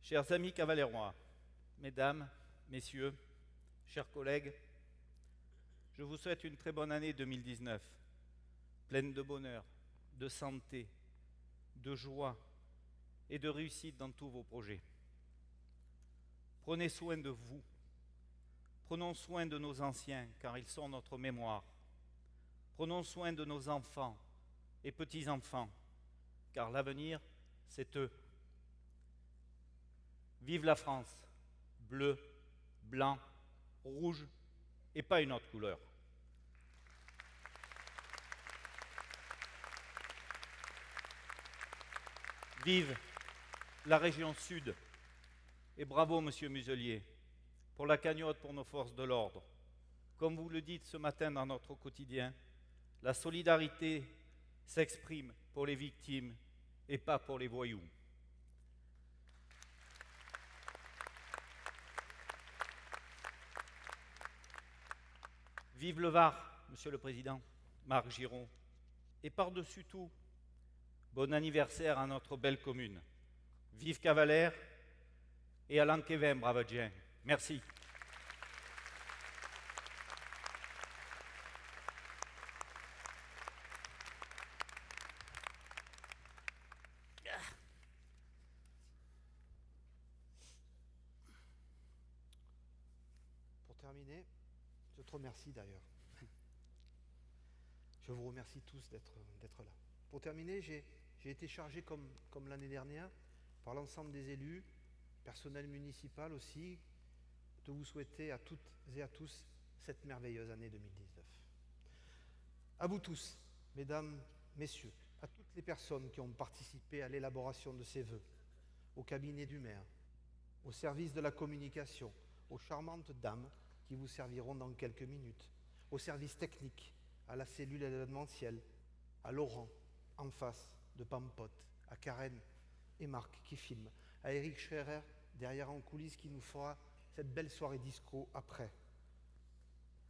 Chers amis cavalérois, mesdames, messieurs, chers collègues, je vous souhaite une très bonne année 2019, pleine de bonheur, de santé, de joie et de réussite dans tous vos projets. Prenez soin de vous. Prenons soin de nos anciens, car ils sont notre mémoire. Prenons soin de nos enfants et petits-enfants, car l'avenir, c'est eux. Vive la France, bleu, blanc, rouge et pas une autre couleur. Vive la région sud et bravo, monsieur Muselier, pour la cagnotte pour nos forces de l'ordre. Comme vous le dites ce matin dans notre quotidien, la solidarité s'exprime pour les victimes et pas pour les voyous. Vive le Var, monsieur le Président, Marc Giron. Et par-dessus tout, bon anniversaire à notre belle commune. Vive Cavalère et à l'Anquevin, Bravadien. Merci. Pour terminer, je te remercie d'ailleurs. Je vous remercie tous d'être là. Pour terminer, j'ai été chargé comme l'année dernière par l'ensemble des élus, personnel municipal aussi, de vous souhaiter à toutes et à tous cette merveilleuse année 2019. À vous tous, mesdames, messieurs, à toutes les personnes qui ont participé à l'élaboration de ces vœux, au cabinet du maire, au service de la communication, aux charmantes dames qui vous serviront dans quelques minutes, au service technique, à la cellule événementielle, à Laurent, en face de Pampote, à Karen et Marc qui filment, à Eric Scherer derrière en coulisses qui nous fera cette belle soirée disco après.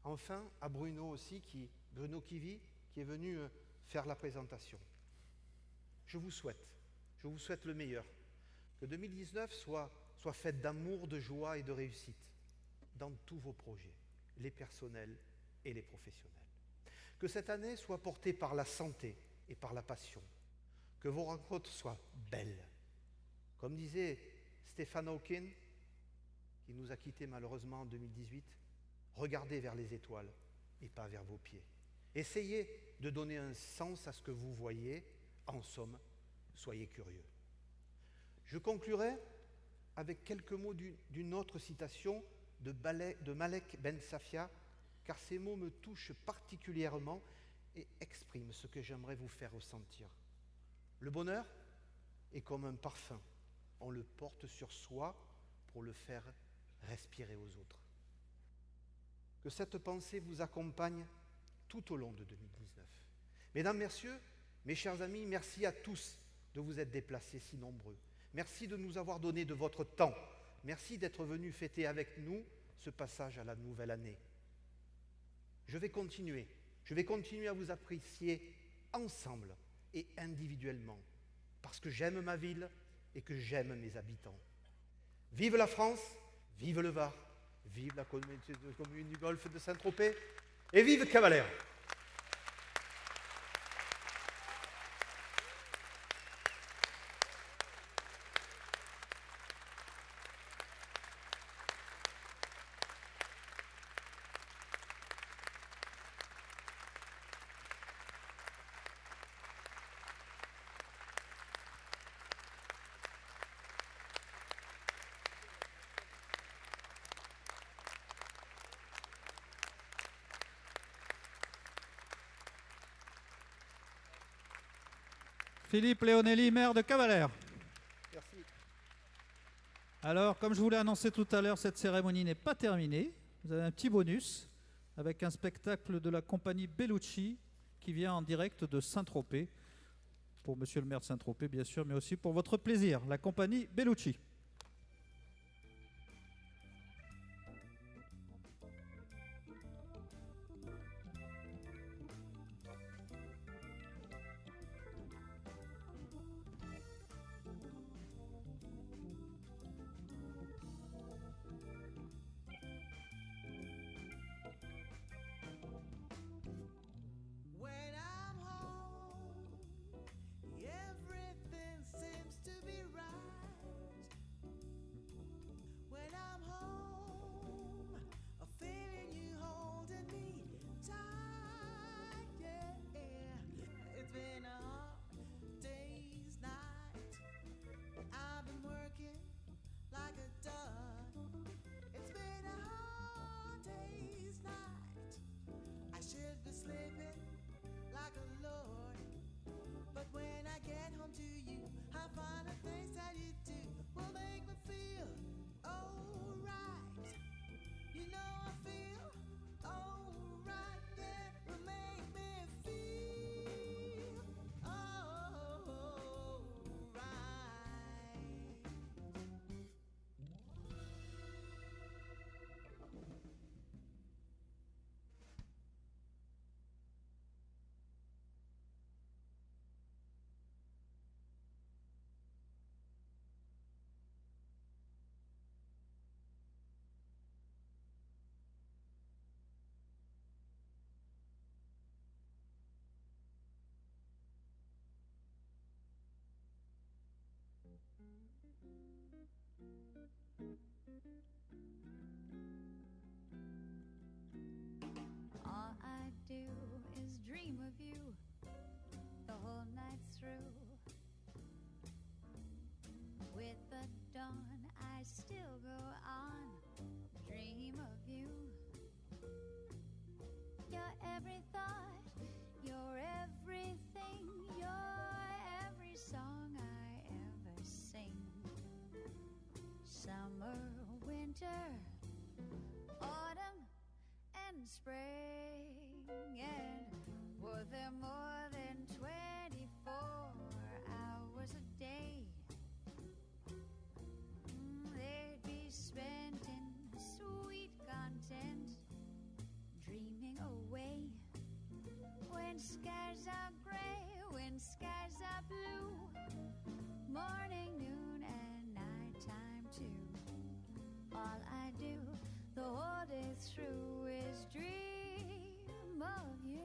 Enfin, à Bruno aussi, Bruno Kivy, qui est venu faire la présentation. Je vous souhaite le meilleur. Que 2019 soit faite d'amour, de joie et de réussite dans tous vos projets, les personnels et les professionnels. Que cette année soit portée par la santé et par la passion. Que vos rencontres soient belles. Comme disait Stephen Hawking, qui nous a quittés malheureusement en 2018, regardez vers les étoiles et pas vers vos pieds. Essayez de donner un sens à ce que vous voyez. En somme, soyez curieux. Je conclurai avec quelques mots d'une autre citation de Malek Ben Safia, car ces mots me touchent particulièrement et expriment ce que j'aimerais vous faire ressentir. Le bonheur est comme un parfum. On le porte sur soi pour le faire respirer aux autres. Que cette pensée vous accompagne tout au long de 2019. Mesdames, messieurs, mes chers amis, merci à tous de vous être déplacés si nombreux. Merci de nous avoir donné de votre temps. Merci d'être venus fêter avec nous ce passage à la nouvelle année. Je vais continuer Je vais continuer à vous apprécier ensemble et individuellement, parce que j'aime ma ville et que j'aime mes habitants. Vive la France, vive le Var, vive la commune du Golfe de Saint-Tropez et vive Cavalère. Philippe Léonelli, maire de Cavalère. Merci. Alors, comme je vous l'ai annoncé tout à l'heure, cette cérémonie n'est pas terminée. Vous avez un petit bonus avec un spectacle de la compagnie Bellucci qui vient en direct de Saint-Tropez. Pour monsieur le maire de Saint-Tropez, bien sûr, mais aussi pour votre plaisir. La compagnie Bellucci. When I'm home, everything seems to be right. When I'm home, I'm feeling you holding me tight, yeah. It's been a hard day's night. I've been working like a dog. It's been a hard day's night. I should be sleeping like a lord, but when I get home to you, I find the things that you do will make me feel alright. You know I feel alright, that will make me feel alright. All I do is dream of you the whole night through. With the dawn, I still go on, dream of you. You're every thought, you're everything, you're every song I ever sing. Summer, winter, autumn, and spring, and were there more than 24 hours a day? They'd be spent in sweet content, dreaming away. When skies are gray, when skies are blue, morning, noon, and nighttime too. All I do the whole day through is dream of you.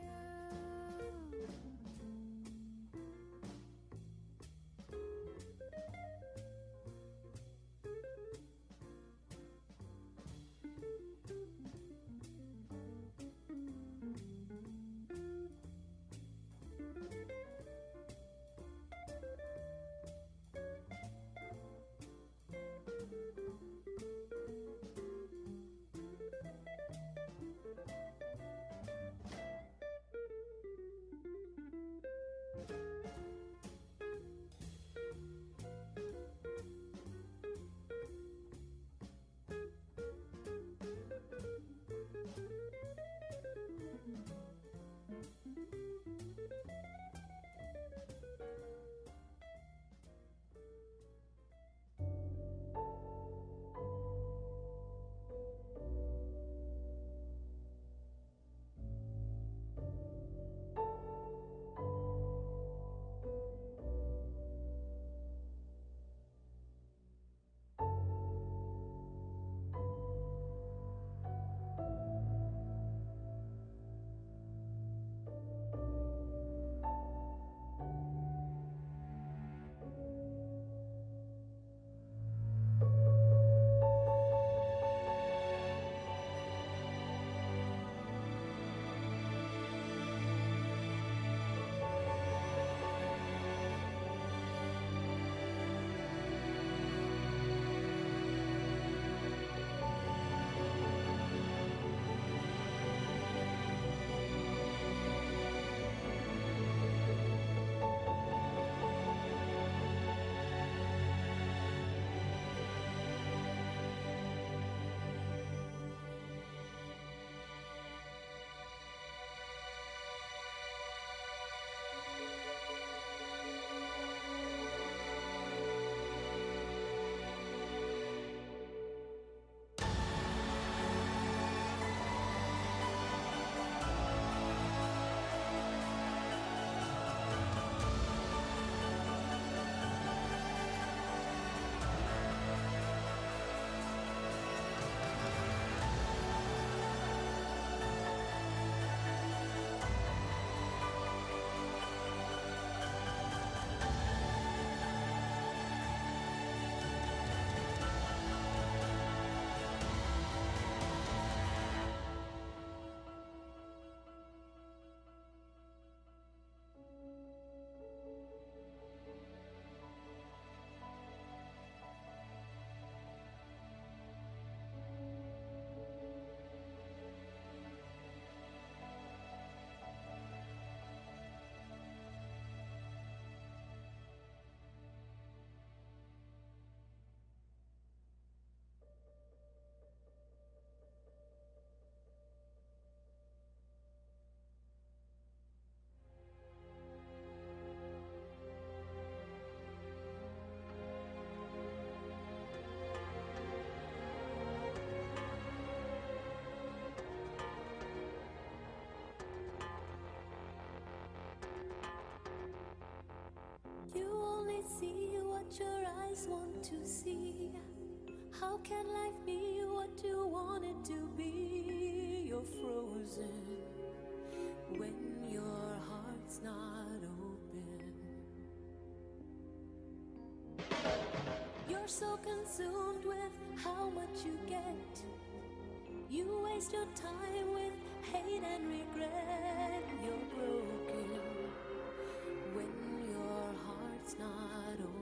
what your eyes want to see. How can life be what you want it to be? You're frozen when your heart's not open. You're so consumed with how much you get. You waste your time with hate and regret. You're broken when your heart's not open.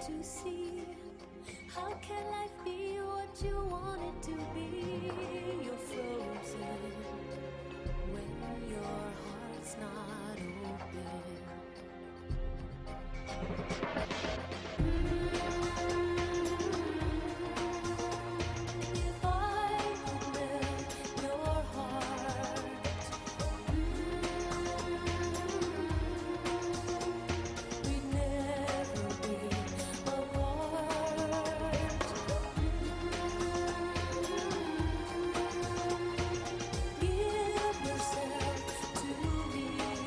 To see, how can life be what you want it to be? You're frozen when your heart's not open. If I could melt your heart, we'd never be give yourself to me.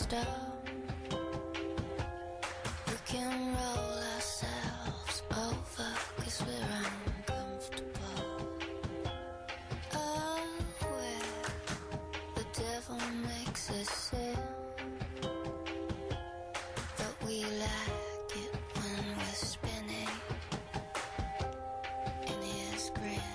stop. We can roll ourselves over 'cause we're uncomfortable. Oh, where the devil makes us sin, but we like it when we're spinning in his grin.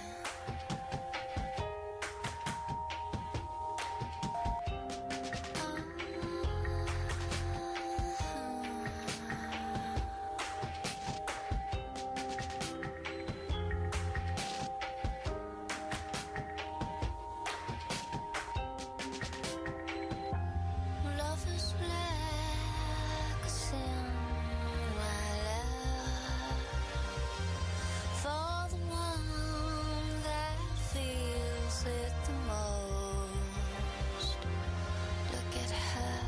Love is black sin, my love, for the one that feels it the most. Look at her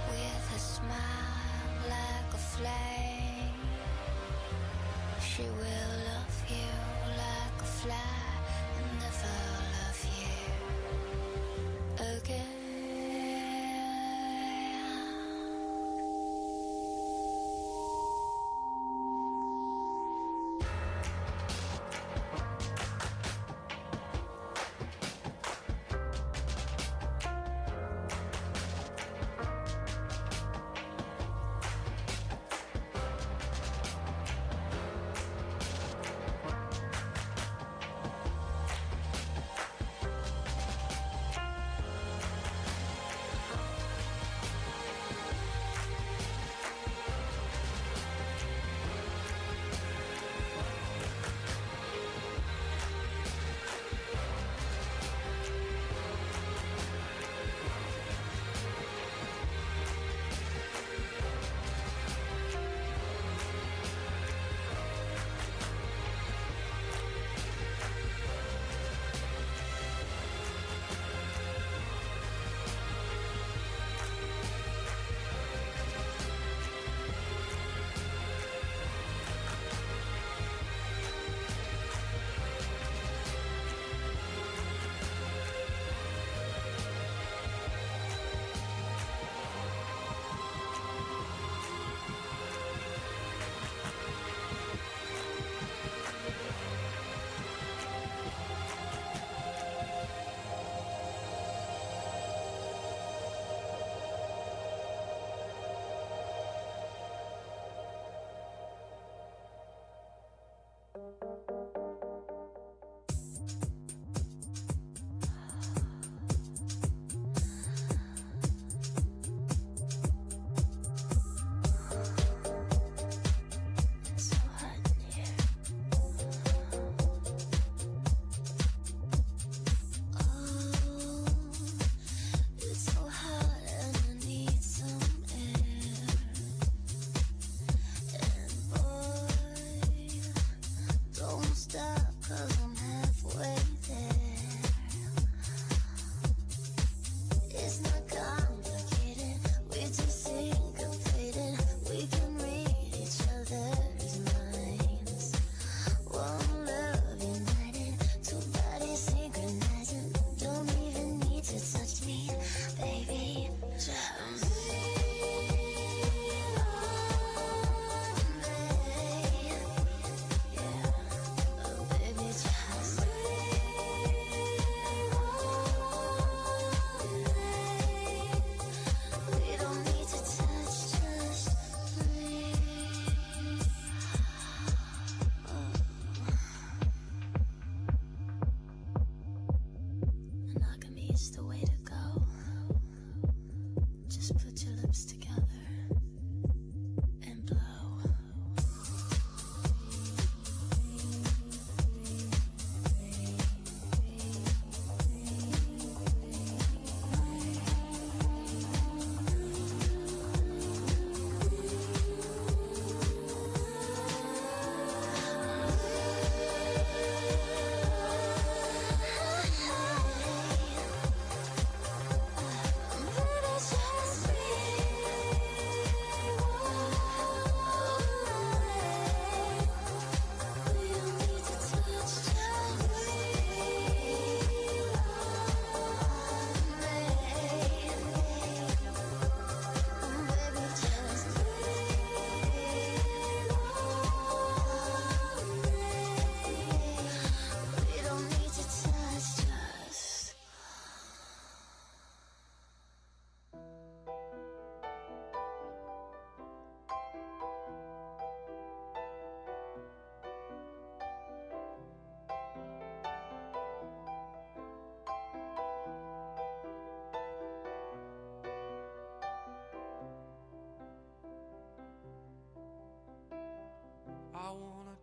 with a smile like a flame. She will love you like a fly and never love you again.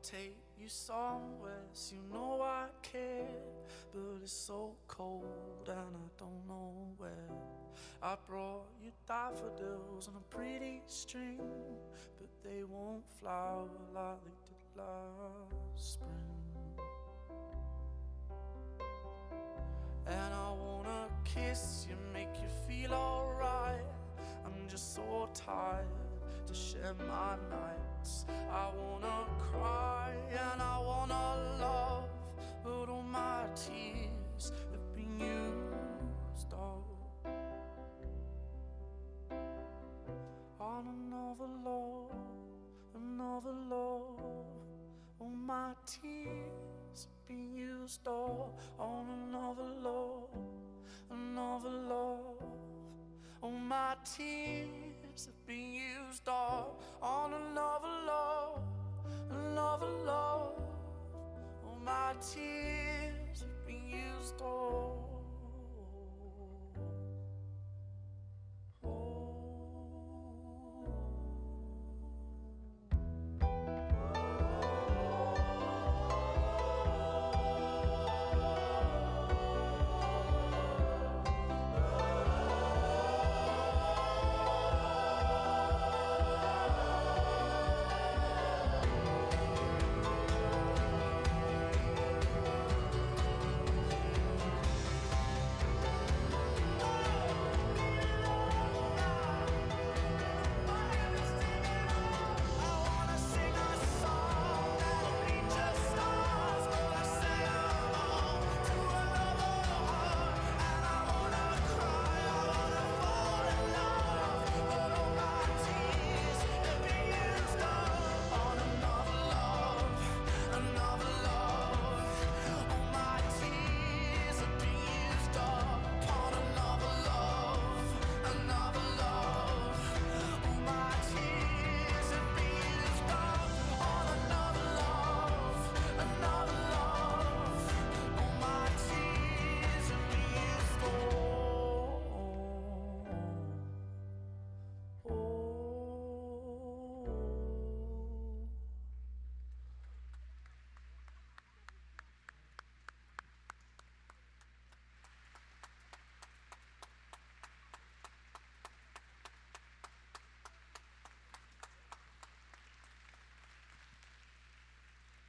take you somewhere, so you know I care. But it's so cold and I don't know where. I brought you daffodils on a pretty string, but they won't flower like they did last spring. And I wanna kiss you, make you feel alright. I'm just so tired to share my nights. I wanna cry and I wanna love, but all my tears have been used up on another love, another love. All my tears have been used up on another love, another love. All my tears have been used up on another love, another love. All my tears have been used up.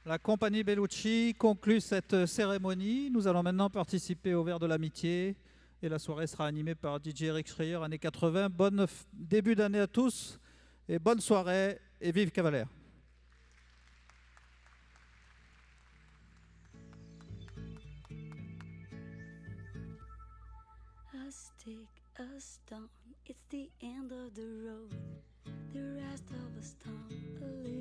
La compagnie Bellucci conclut cette cérémonie. Nous allons maintenant participer au verre de l'amitié et la soirée sera animée par DJ Eric Schreier, années 80. Bon début d'année à tous et bonne soirée et vive Cavalère. A stick, a stone, it's the end of the road. The rest of us tumble